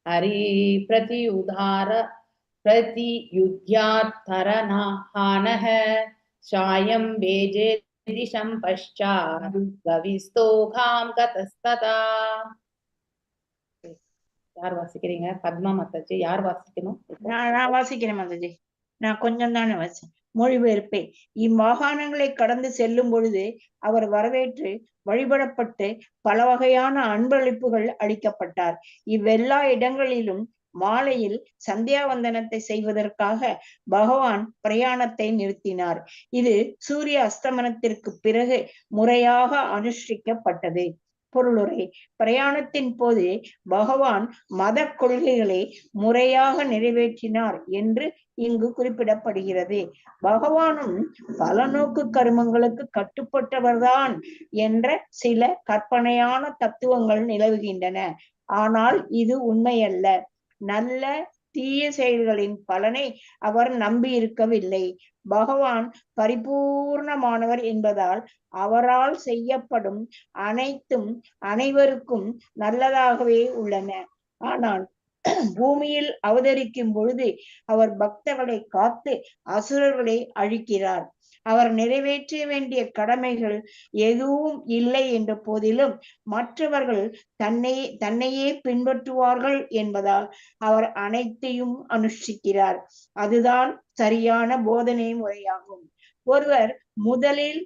ஹரி பிரதி உதார பிரதி யுத்யாத்தரணஹானஹ சாயம் பேஜே दिशं पश्चात् गविस्तोघां गतस्तदा. யார் வாசிக்கிறீங்க? பத்மா மாதாஜி, யார் வாசிக்கணும்? நான் வாசிக்கிறேன் மாதாஜி. நான் கொஞ்சம் தானே வாசிச்சேன். மொழிபெயர்ப்பே. இம்மாகாணங்களை கடந்து செல்லும் பொழுது அவர் வரவேற்று வழிபடப்பட்டு பல வகையான அன்பளிப்புகள் அளிக்கப்பட்டார். இவ்வெல்லா இடங்களிலும் மாலையில் சந்தியாவந்தனத்தை செய்வதற்காக பகவான் பிரயாணத்தை நிறுத்தினார். இது சூரிய அஸ்தமனத்திற்கு பிறகு முறையாக அனுஷ்டிக்கப்பட்டது. பொருளுரை. பிரயாணத்தின் போது பகவான் மத கொள்கைகளை முறையாக நிறைவேற்றினார் என்று இங்கு குறிப்பிடப்படுகிறது. பகவானும் பல நோக்கு கருமங்களுக்கு கட்டுப்பட்டவர்தான் என்ற சில கற்பனையான தத்துவங்கள் நிலவுகின்றன. ஆனால் இது உண்மையல்ல. நல்ல தீய செயல்களின் பலனை அவர் நம்பி இருக்கவில்லை. பகவான் பரிபூர்ணமானவர் என்பதால் அவரால் செய்யப்படும் அனைத்தும் அனைவருக்கும் நல்லதாகவே உள்ளன. ஆனால் பூமியில் அவதரிக்கும் பொழுது அவர் பக்தர்களை காத்து அசுரர்களை அழிக்கிறார். அவர் நிறைவேற்ற வேண்டிய கடமைகள் எதுவும் இல்லை என்ற போதிலும் மற்றவர்கள் தன்னையே பின்பற்றுவார்கள் என்பதால் அவர் அனைத்தையும் அனுஷ்டிக்கிறார். அதுதான் சரியான போதனை முறையாகும். ஒருவர் முதலில்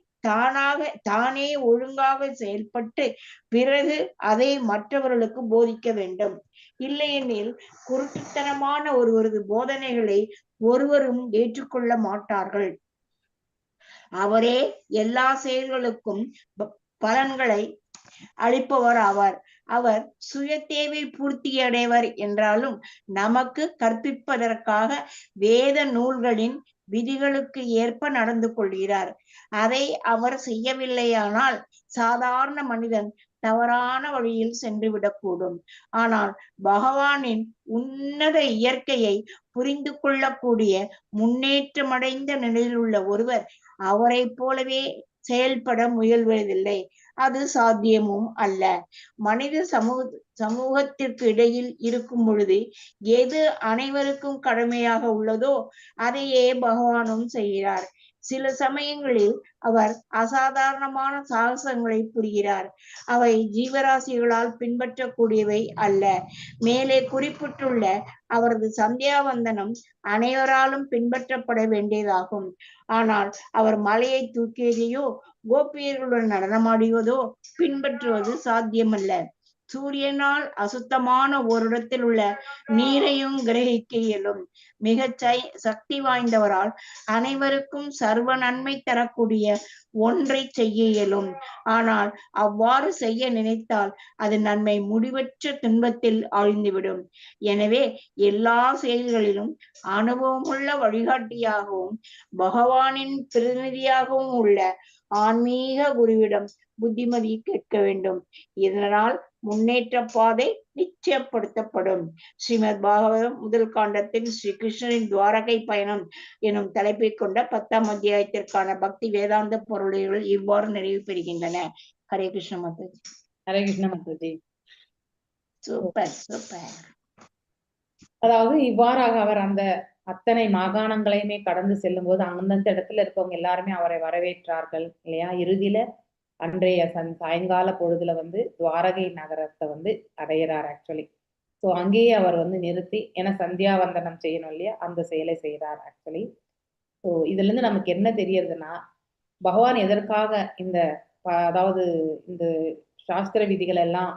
தானே ஒழுங்காக செயல்பட்டு பிறகு அதை மற்றவர்களுக்கு போதிக்க வேண்டும். இல்லையெனில் குருட்டுத்தனமான ஒருவரது போதனைகளை ஒருவரும் ஏற்றுக்கொள்ள மாட்டார்கள். அவரே எல்லா செயல்களுக்கும் பலன்களை அளிப்பவர் ஆவார். அவர் சுய தேவை பூர்த்தி அடைவர் என்றாலும் நமக்கு கற்பிப்பதற்காக வேத நூல்களின் விதிகளுக்கு ஏற்ப நடந்து கொள்கிறார். அதை அவர் செய்யவில்லையானால் சாதாரண மனிதன் தவறான வழியில் சென்று விடக்கூடும். ஆனால் பகவானின் உன்னத இயற்கையை புரிந்து கொள்ளக்கூடிய முன்னேற்றமடைந்த நிலையில் உள்ள ஒருவர் அவரை போலவே செயல்பட முயல்வதில்லை. அது சாத்தியமும் அல்ல. மனித சமூகத்திற்கு இடையில் இருக்கும் பொழுது எது அனைவருக்கும் கடமையாக உள்ளதோ அதையே பகவானும் செய்கிறார். சில சமயங்களில் அவர் அசாதாரணமான சாகசங்களை புரிகிறார். அவை ஜீவராசிகளால் பின்பற்றக்கூடியவை அல்ல. மேலே குறிப்பிட்டுள்ள அவரது சந்தியாவந்தனம் அனைவராலும் பின்பற்றப்பட வேண்டியதாகும். ஆனால் அவர் மலையை தூக்கியதையோ கோபியர்களுடன் நடனமாடுவதோ பின்பற்றுவது சாத்தியமல்ல. சூரியனால் அசுத்தமான ஓரிடத்தில் உள்ள நீரையும் கிரகிக்க இயலும். மிக சக்தி வாய்ந்தவரால் அனைவருக்கும் சர்வ நன்மை தரக்கூடிய ஒன்றை செய்ய இயலும். ஆனால் அவ்வாறு செய்ய நினைத்தால் அது நன்மை முடிவற்ற துன்பத்தில் ஆழ்ந்துவிடும். எனவே எல்லா செயல்களிலும் அனுபவமுள்ள வழிகாட்டியாகவும் பகவானின் பிரதிநிதியாகவும் உள்ள ஆன்மீக குருவிடம் புத்திமதி கேட்க வேண்டும். இதனால் முன்னேற்ற பாதை நிச்சயப்படுத்தப்படும். ஸ்ரீமத் பாகவதம் முதல் காண்டத்தில் ஸ்ரீ கிருஷ்ணரின் துவாரகை பயணம் எனும் தலைப்பை கொண்ட 10ஆம் அத்தியாயத்திற்கான பக்தி வேதாந்த பொருள்கள் இவ்வாறு நிறைவு பெறுகின்றன. ஹரே கிருஷ்ண மாதாஜி. ஹரே கிருஷ்ண மாதாஜி. Super super. அதாவது இவ்வாறாக அவர் அந்த அத்தனை மாகாணங்களையுமே கடந்து செல்லும் போது அந்தந்த இடத்துல இருக்கவங்க எல்லாருமே அவரை வரவேற்றார்கள் இல்லையா. இறுதியில அன்றைய சாயங்கால பொழுதுல துவாரகை நகரத்தை அடையிறார் ஆக்சுவலி. ஸோ அங்கேயே அவர் நிறுத்தி, ஏன்னா சந்தியாவந்தனம் செய்யணும் இல்லையா, அந்த செயலை செய்கிறார் ஆக்சுவலி. ஸோ இதுல இருந்து நமக்கு என்ன தெரியறதுன்னா, பகவான் எதற்காக அதாவது இந்த சாஸ்திர விதிகள் எல்லாம்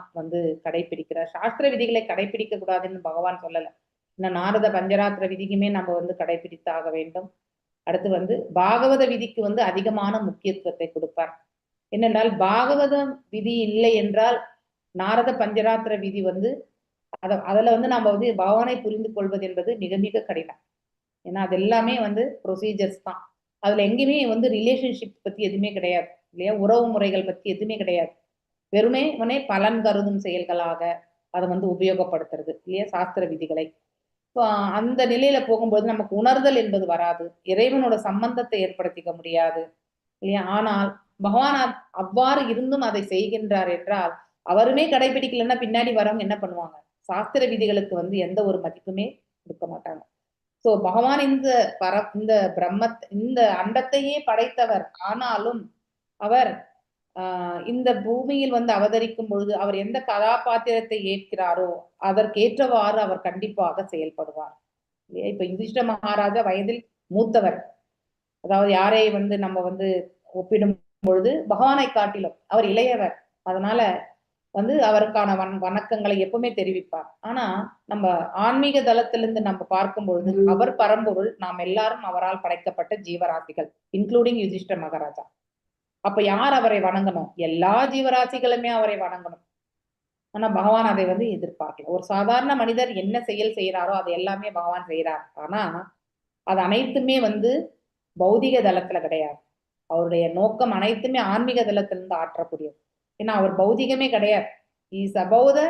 கடைபிடிக்கிறார். சாஸ்திர விதிகளை கடைபிடிக்க கூடாதுன்னு பகவான் சொல்லலை. இன்னும் நாரத பஞ்சராத்திர விதிக்குமே நம்ம கடைபிடித்தாக வேண்டும். அடுத்து பாகவத விதிக்கு அதிகமான முக்கியத்துவத்தை கொடுப்பார். என்னென்றால் பாகவதம் விதி இல்லை என்றால் நாரத பஞ்சராத்திர விதி அதுல நம்ம பகவானை புரிந்து கொள்வது என்பது மிக மிக கடினம். ஏன்னா அது எல்லாமே ப்ரொசீஜர்ஸ் தான். அதுல எங்கேயுமே ரிலேஷன்ஷிப் பத்தி எதுவுமே கிடையாது இல்லையா, உறவு முறைகள் பத்தி எதுவுமே கிடையாது. வெறுமே பலன் கருதும் செயல்களாக அதை உபயோகப்படுத்துறது இல்லையா சாஸ்திர விதிகளை. அந்த நிலையில போகும்போது நமக்கு உணர்தல் என்பது வராது, இறைவனோட சம்பந்தத்தை ஏற்படுத்திக்க முடியாது இல்லையா. ஆனால் பகவான் அவ்வாறு இருந்தும் அதை செய்கின்றார் என்றால், அவருமே கடைபிடிக்கலன்னா பின்னாடி வரவங்க என்ன பண்ணுவாங்க? சாஸ்திர விதிகளுக்கு எந்த ஒரு மதிப்புமே கொடுக்க மாட்டாங்க. சோ பகவான் இந்த பிரம்ம இந்த அண்டத்தையே படைத்தவர். ஆனாலும் அவர் இந்த பூமியில் வந்து அவதரிக்கும் பொழுது அவர் எந்த கதாபாத்திரத்தை ஏற்கிறாரோ அதற்கேற்றவாறு அவர் கண்டிப்பாக செயல்படுவார் இல்லையா? இப்ப யுதிஷ்ட மகாராஜா வயதில் மூத்தவர், அதாவது யாரை வந்து நம்ம வந்து ஒப்பிடும் பொழுது பகவானை காட்டிலும் அவர் இளையவர். அதனால வந்து அவருக்கான வணக்கங்களை எப்பவுமே தெரிவிப்பார். ஆனா நம்ம ஆன்மீக தளத்திலிருந்து நம்ம பார்க்கும் பொழுது அவர் பரம்பொருள், நாம் எல்லாரும் அவரால் படைக்கப்பட்ட ஜீவராசிகள், இன்க்ளூடிங் யுதிஷ்ட மகாராஜா. அப்ப யார் அவரை வணங்கணும்? எல்லா ஜீவராசிகளுமே அவரை வணங்கணும். ஆனா பகவான் அதை வந்து எதிர்பார்க்கல. ஒரு சாதாரண மனிதர் என்ன செயல் செய்யறாரோ அது எல்லாமே பகவான் செய்யறார். ஆனா அது அனைத்துமே வந்து பௌதிக தளத்துல கிடையாது. அவருடைய நோக்கம் அனைத்துமே ஆன்மீக தளத்திலிருந்து ஆற்றக்கூடியது. ஏன்னா அவர் பௌதிகமே கிடையாது. இஸ் அபௌவ் த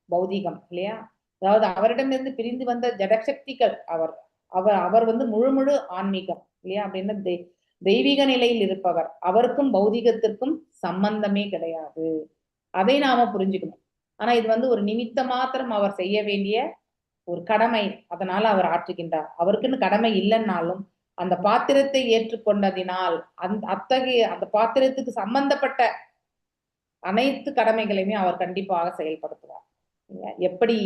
பௌதிகம் இல்லையா? அதாவது அவரிடமிருந்து பிரிந்து வந்த ஜடசக்திகள் அவர் அவர் அவர் வந்து முழு ஆன்மீகம் இல்லையா? அப்படின்னு தெய்வீக நிலையில் இருப்பவர். அவருக்கும் பௌதிகத்திற்கும் சம்பந்தமே கிடையாது. அதை நாம புரிஞ்சுக்கணும். ஆனா இது வந்து ஒரு நிமித்த மாத்திரம் அவர் செய்ய வேண்டிய ஒரு கடமை. அதனால அவர் ஆற்றுகின்றார். அவருக்குன்னு கடமை இல்லைன்னாலும் அந்த பாத்திரத்தை ஏற்றுக்கொண்டதினால் அந்த பாத்திரத்துக்கு சம்பந்தப்பட்ட அனைத்து கடமைகளையுமே அவர் கண்டிப்பாக செயல்படுத்துவார். எப்படி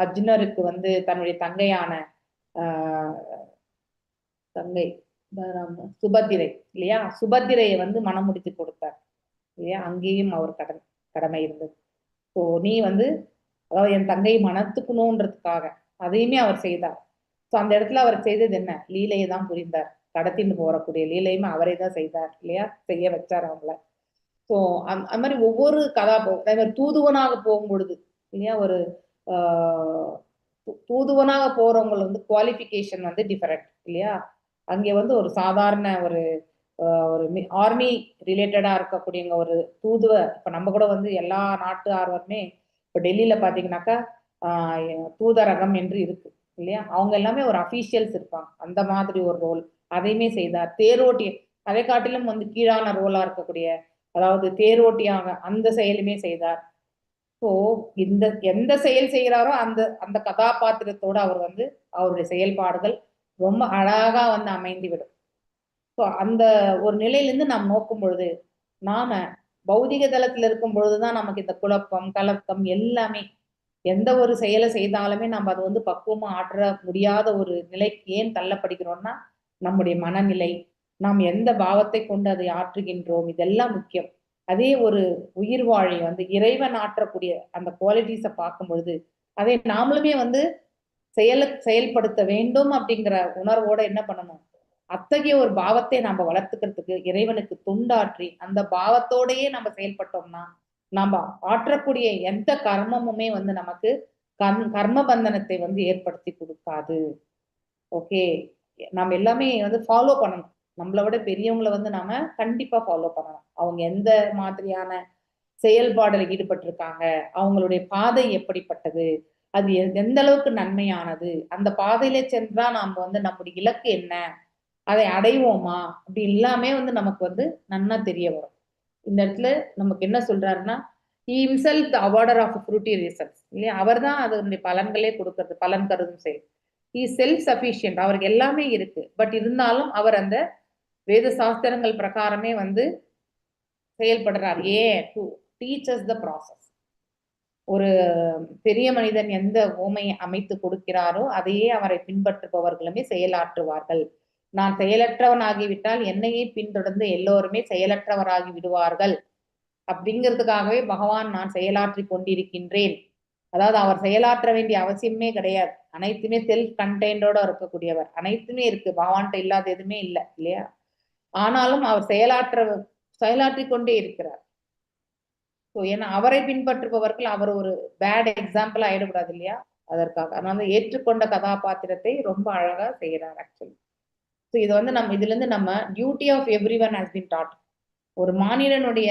அர்ஜுனருக்கு வந்து தன்னுடைய தங்கையான தங்கை சுபத்திரை இல்லையா, சுபத்திரையை வந்து மனம் முடித்து கொடுத்தார் இல்லையா? அங்கேயும் அவர் கடமை இருந்தது. ஸோ நீ வந்து அதாவது என் தங்கை மனத்துக்கணுன்றதுக்காக அதையுமே அவர் செய்தார். ஸோ அந்த இடத்துல அவர் செய்தது என்ன? லீலையை தான் புரிந்தார். கடத்தின்னு போறக்கூடிய லீலையுமே அவரே தான் செய்தார் இல்லையா? செய்ய வச்சார் அவங்கள. ஸோ அந்த மாதிரி ஒவ்வொரு தூதுவனாக போகும் பொழுது இல்லையா, ஒரு தூதுவனாக போறவங்க வந்து குவாலிஃபிகேஷன் வந்து டிஃபரெண்ட் இல்லையா? அங்கே வந்து ஒரு சாதாரண ஒரு ஆர்மி ரிலேட்டடா இருக்கக்கூடியவங்க ஒரு தூதுவ, இப்ப நம்ம கூட வந்து எல்லா நாட்டு ஆர்வருமே இப்ப டெல்லியில பாத்தீங்கன்னாக்கா தூதரகம் என்று இருக்கு இல்லையா? அவங்க எல்லாமே ஒரு அபிஷியல்ஸ் இருப்பாங்க. அந்த மாதிரி ஒரு ரோல் அதையுமே செய்தார். தேரோட்டி அதை காட்டிலும் வந்து கீழான ரோலா இருக்கக்கூடிய, அதாவது தேரோட்டியாக அந்த செயலுமே செய்தார். ஸோ எந்த செயல் செய்கிறாரோ அந்த கதாபாத்திரத்தோட அவர் வந்து அவருடைய செயல்பாடுகள் ரொம்ப அழகா வந்து அமைந்துவிடும். ஸோ அந்த ஒரு நிலையிலிருந்து நாம் நோக்கும் பொழுது, நாம பௌதிக தளத்துல இருக்கும் பொழுதுதான் நமக்கு இந்த குழப்பம் கலக்கம் எல்லாமே, எந்த ஒரு செயலை செய்தாலுமே நம்ம அது வந்து பக்குவமா ஆற்ற முடியாத ஒரு நிலைக்கு ஏன் தள்ளப்படுகிறோம்னா நம்முடைய மனநிலை, நாம் எந்த பாவத்தை கொண்டு அதை ஆற்றுகின்றோம், இதெல்லாம் முக்கியம். அதே ஒரு உயிர் வாழை வந்து இறைவன் ஆற்றக்கூடிய அந்த குவாலிட்டிஸை பார்க்கும் பொழுது அதை நாமளுமே வந்து செயல்படுத்த வேண்டும் அப்படிங்கிற உணர்வோட என்ன பண்ணணும், அத்தகைய ஒரு பாவத்தை நம்ம வளர்த்துக்கிறதுக்கு இறைவனுக்கு துண்டாற்றி அந்த பாவத்தோடையே நம்ம செயல்பட்டோம்னா நம்ம ஆற்றக்கூடிய எந்த கர்மமுமே வந்து நமக்கு கர்ம பந்தனத்தை வந்து ஏற்படுத்தி கொடுக்காது. ஓகே, நம்ம எல்லாமே வந்து ஃபாலோ பண்ணணும். நம்மளை விட பெரியவங்களை வந்து நாம கண்டிப்பா ஃபாலோ பண்ணணும். அவங்க எந்த மாதிரியான செயல்பாடுல ஈடுபட்டிருக்காங்க, அவங்களுடைய பாதை எப்படிப்பட்டது, அது எந்த அளவுக்கு நன்மையானது, அந்த பாதையில சென்றா நாம வந்து நம்முடைய இலக்கு என்ன, அதை அடைவோமா, அப்படி எல்லாமே வந்து நமக்கு வந்து நன்னா தெரிய வரும். இந்த இடத்துல நமக்கு என்ன சொல்றாருன்னா, he himself the awarder of fruity results இல்லையா? அவர் தான் அதனுடைய பலன்களே கொடுக்கறது, பலன் கருதும் செயல். he self sufficient, அவருக்கு எல்லாமே இருக்கு. பட் இருந்தாலும் அவர் அந்த வேத சாஸ்திரங்கள் பிரகாரமே வந்து செயல்படுறார். ஏன்? To teach us the process. ஒரு பெரிய மனிதன் எந்த ஓமையை அமைத்து கொடுக்கிறாரோ அதையே அவரை பின்பற்றுபவர்களுமே செயலாற்றுவார்கள். நான் செயலற்றவனாகிவிட்டால் என்னையே பின்தொடர்ந்து எல்லோருமே செயலற்றவராகி விடுவார்கள் அப்படிங்கிறதுக்காகவே பகவான் நான் செயலாற்றி கொண்டிருக்கின்றேன். அதாவது அவர் செயலாற்ற வேண்டிய அவசியமே கிடையாது. அனைத்துமே செல்ஃப் கண்டெய்னோட இருக்கக்கூடியவர். அனைத்துமே இருக்கு, பகவான்கிட்ட இல்லாத எதுவுமே இல்லை இல்லையா? ஆனாலும் அவர் செயலாற்றி கொண்டே இருக்கிறார். ஸோ ஏன்னா அவரை பின்பற்றுபவர்கள் அவர் ஒரு பேட் எக்ஸாம்பிள் ஆயிடக்கூடாது இல்லையா? அதற்காக அதனால ஏற்றுக்கொண்ட கதாபாத்திரத்தை ரொம்ப அழகா செய்யறார் ஆக்சுவலி. ஸோ இது வந்து இதுல இருந்து நம்ம duty of everyone has been taught. ஒரு மாநிலனுடைய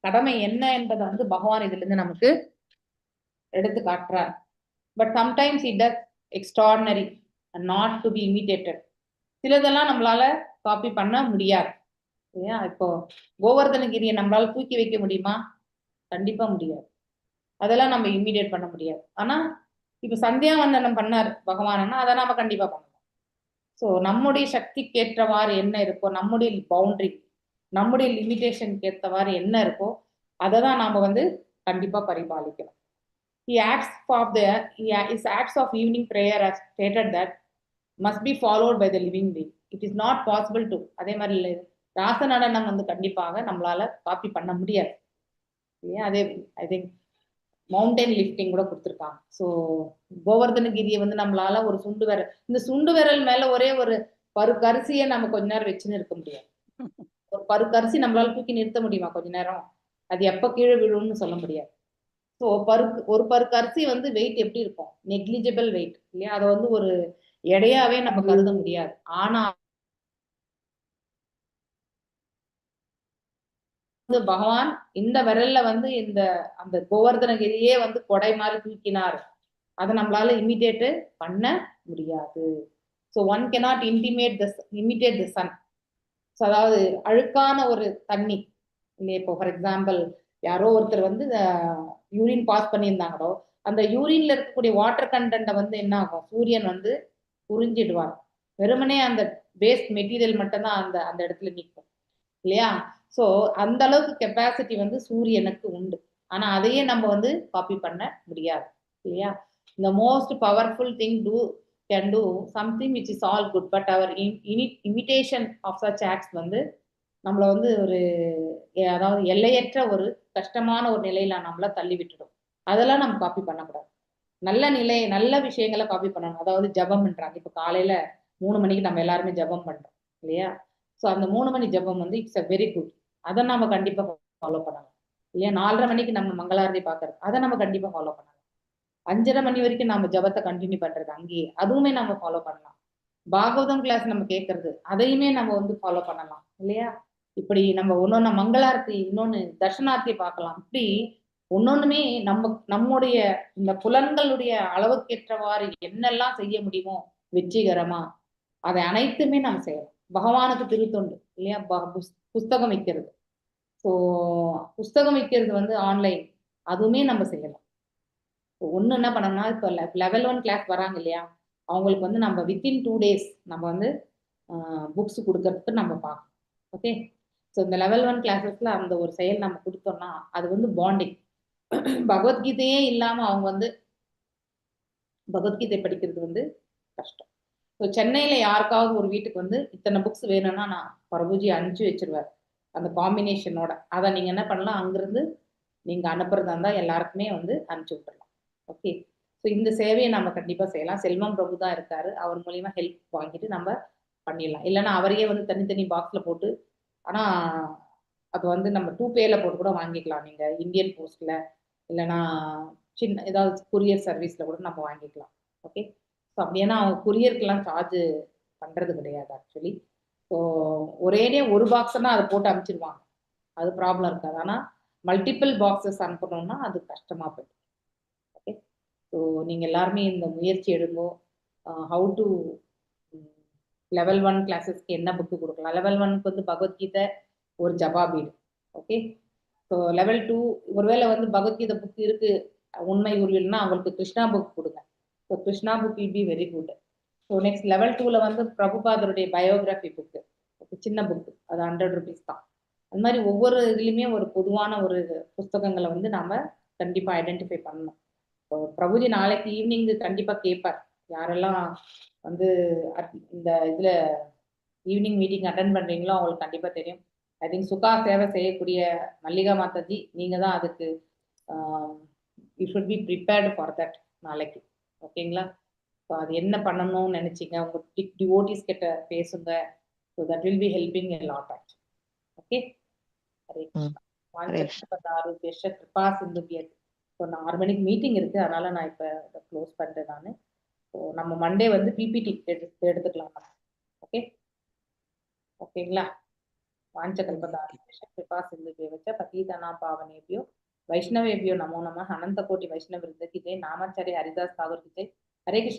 கடமை என்ன என்பதை வந்து பகவான் இதுல இருந்து நமக்கு எடுத்து காட்டுறார். But sometimes it does extraordinary and not to be imitated. சிலதெல்லாம் நம்மளால காப்பி பண்ண முடியாது இல்லையா? இப்போ கோவர்தனகிரியை நம்மளால தூக்கி வைக்க முடியுமா? கண்டிப்பா முடியாது. அதெல்லாம் நம்ம இமிடியேட் பண்ண முடியாது. ஆனா இப்ப சந்தியாவந்தனம் பண்ணார் பகவானா, அதை நாம கண்டிப்பா பண்ணலாம். ஸோ நம்முடைய சக்திக்கு ஏற்றவாறு என்ன இருக்கோ, நம்முடைய பவுண்டரி நம்முடைய லிமிடேஷனுக்கு ஏற்றவாறு என்ன இருக்கோ அதை தான் நாம வந்து கண்டிப்பா பரிபாலிக்கணும். His acts of evening prayer as stated that must be followed by the living being. It is not possible to. அதே மாதிரி ராச நடனம் வந்து கண்டிப்பாக நம்மளால காப்பி பண்ண முடியாது இல்லையா? அதே ஐ திங்க் மவுண்டைன் லிஃப்டிங் கூட கொடுத்துருக்காங்க. ஸோ கோவர்தனகிரியை வந்து நம்மளால ஒரு சுண்டு விரல், இந்த சுண்டு விரல் மேல ஒரே ஒரு பருக்கரிசியை நம்ம கொஞ்ச நேரம் வச்சுன்னு இருக்க முடியாது. ஒரு பருக்கரிசி நம்மளால தூக்கி நிறுத்த முடியுமா கொஞ்ச நேரம்? அது எப்ப கீழே விழும்னு சொல்ல முடியாது. ஸோ ஒரு பருக்கரிசி வந்து வெயிட் எப்படி இருக்கும்? நெக்லிஜிபிள் வெயிட் இல்லையா? அதை வந்து ஒரு எடையாவே நம்ம கருத முடியாது. ஆனா பகவான் இந்த விரல்ல வந்து அந்த கோவர்தனகிரியே வந்து கொடை மாதிரி தூக்கினார். அதை நம்மளால இமிடியேட் பண்ண முடியாது. So one cannot imitate the sun. So அதாவது அழுக்கான ஒரு தண்ணி இல்லையா? இப்போ ஃபார் எக்ஸாம்பிள் யாரோ ஒருத்தர் வந்து யூரின் பாஸ் பண்ணியிருந்தாங்களோ, அந்த யூரின்ல இருக்கக்கூடிய வாட்டர் கண்டென்ட்டை வந்து என்ன ஆகும்? சூரியன் வந்து உறிஞ்சிடுவார். வெறுமனே அந்த வேஸ்ட் மெட்டீரியல் மட்டும்தான் அந்த இடத்துல நிற்கும் இல்லையா? ஸோ அந்த அளவுக்கு கெப்பாசிட்டி வந்து சூரியனுக்கு உண்டு. ஆனா அதையே நம்ம வந்து காப்பி பண்ண முடியாது இல்லையா? The most powerful thing can do something which is all good, but our imitation of such acts வந்து நம்மள வந்து ஒரு அதாவது எல்லையற்ற ஒரு கஷ்டமான ஒரு நிலையில நம்மள தள்ளி விட்டுடும். அதெல்லாம் நம்ம காப்பி பண்ணக்கூடாது. நல்ல விஷயங்களை காப்பி பண்ணணும். அதாவது ஜபம் பண்றாங்க. இப்போ காலையில 3 மணிக்கு நம்ம எல்லாருமே ஜபம் பண்றோம் இல்லையா? ஸோ அந்த 3 மணி ஜபம் வந்து இட்ஸ் அ வெரி குட். அதை நம்ம கண்டிப்பா ஃபாலோ பண்ணலாம் இல்லையா? 4:30 மணிக்கு நம்ம மங்களாரதி பாக்குறது, அதை நம்ம கண்டிப்பா ஃபாலோ பண்ணலாம். 5:30 மணி வரைக்கும் நம்ம ஜபத்தை கண்டினியூ பண்றது அங்கேயே, அதுவுமே நம்ம ஃபாலோ பண்ணலாம். பாகவதம் கிளாஸ் நம்ம கேட்கறது, அதையுமே நம்ம வந்து ஃபாலோ பண்ணலாம் இல்லையா? இப்படி நம்ம ஒன்னொன்னு மங்களாரத்தி, இன்னொன்னு தர்ஷனார்த்தி பார்க்கலாம். இப்படி ஒன்னொன்னுமே நம்முடைய இந்த புலன்களுடைய அளவுக்கேற்றவாறு என்னெல்லாம் செய்ய முடியுமோ வெற்றிகரமா அதை அனைத்துமே நம்ம செய்யலாம். பகவானுக்கு திருத்தொண்டு இல்லையா? புஸ்தகம் வைக்கிறது, ஸோ புஸ்தகம் வைக்கிறது வந்து ஆன்லைன், அதுவுமே நம்ம செய்யலாம். ஒண்ணு என்ன பண்ணணும்னா, இப்போ லெவல் 1 கிளாஸ் வராங்க இல்லையா? அவங்களுக்கு வந்து நம்ம வித்தின் 2 days நம்ம வந்து புக்ஸ் கொடுக்கறதுக்கு நம்ம பார்க்கணும். ஓகே, ஸோ இந்த லெவல் 1 கிளாஸஸ்ல அந்த ஒரு செயல் நம்ம கொடுத்தோம்னா அது வந்து பாண்டிங். பகவத்கீதையே இல்லாம அவங்க வந்து பகவத்கீதை படிக்கிறது வந்து கஷ்டம். ஸோ சென்னையில யாருக்காவது ஒரு வீட்டுக்கு வந்து இத்தனை புக்ஸ் வேணும்னா நான் பிரபுஜி அனுப்பிச்சு வச்சிருவார் அந்த காம்பினேஷனோட. அதை நீங்க என்ன பண்ணலாம், அங்கிருந்து நீங்க அனுப்புறதா இருந்தா எல்லாருக்குமே வந்து அனுப்பிச்சு விட்டுறலாம். ஓகே, ஸோ இந்த சேவையை நம்ம கண்டிப்பா செய்யலாம். செல்வம் பிரபு தான் இருக்காரு, அவர் மூலியமா ஹெல்ப் வாங்கிட்டு நம்ம பண்ணிடலாம். இல்லைன்னா அவரையே வந்து தனித்தனி பாக்ஸ்ல போட்டு, ஆனா அது வந்து நம்ம 2Payல போட்டு கூட வாங்கிக்கலாம். நீங்க இந்தியன் போஸ்ட்ல இல்லைன்னா சின்ன ஏதாவது கொரியர் சர்வீஸ்ல கூட நம்ம வாங்கிக்கலாம். ஓகே, ஸோ அப்படின்னா அவங்க கொரியருக்கெல்லாம் சார்ஜ் பண்றது கிடையாது ஆக்சுவலி. ஸோ ஒரேடியே ஒரு பாக்ஸ்னா அதை போட்டு அனுப்பிச்சிருவாங்க, அது ப்ராப்ளம் இருக்காது. ஆனால் மல்டிபிள் பாக்ஸஸ் அனுப்பணும்னா அது கஷ்டமா போயிடும். ஓகே, ஸோ நீங்க எல்லாருமே இந்த முயற்சி எடுங்கோ. ஹவு டு லெவல் 1 கிளாஸஸ்க்கு என்ன புக்கு கொடுக்கலாம்? லெவல் 1க்கு வந்து பகவத்கீதை ஒரு ஜபாபீடு. ஓகே, ஸோ லெவல் 2 ஒருவேளை வந்து பகவத்கீதை புக் இருக்கு உண்மை உருவில்னா அவங்களுக்கு கிருஷ்ணா புக் கொடுங்க. So Krishna book will be very good. So next level 2ல வந்து பிரபுபாதருடைய பயோகிராஃபி புக்கு, சின்ன புக்கு, அது 100 rupees தான். அது மாதிரி ஒவ்வொரு இதுலையுமே ஒரு பொதுவான ஒரு புஸ்தகங்களை வந்து நாம கண்டிப்பா ஐடென்டிஃபை பண்ணணும். ஸோ பிரபுஜி நாளைக்கு ஈவினிங் கண்டிப்பா கேட்பார், யாரெல்லாம் வந்து இந்த இதுல ஈவினிங் மீட்டிங் அட்டன் பண்றீங்களோ அவங்களுக்கு கண்டிப்பா தெரியும். ஐ திங்க் சுகா சேவை செய்யக்கூடிய மல்லிகா மாதாஜி, நீங்க தான் அதுக்கு you should be prepared for that நாளைக்கு. ஓகேங்களா? ஸோ அது என்ன பண்ணணும்னு நினைச்சீங்க, உங்க டிவோட்டிஸ் கிட்ட பேசுங்க. So that will be helping a lot actually. Okay, Hare Krishna. Kripa Sindhu பியர். ஸோ 6 மணிக்கு மீட்டிங் இருக்கு, அதனால நான் இப்போ இதை க்ளோஸ் பண்றேன் நான். ஸோ நம்ம மண்டே வந்து பிபிடி எடுத்துக்கலாம். ஓகே, ஓகேங்களா? வாஞ்சகல்பதாருஷ்ய கிருபா சிந்து வச்ச பதீதனா பாவனேபியோ வைஷ்ணவேபியோ நமோ நமः. அனந்த கோட்டி வைஷ்ணவ விருந்த கி ஜெய். நாமாச்சாரிய ஹரிதாஸ் தாகூர் கி ஜெய். ஹரே கிருஷ்ணா.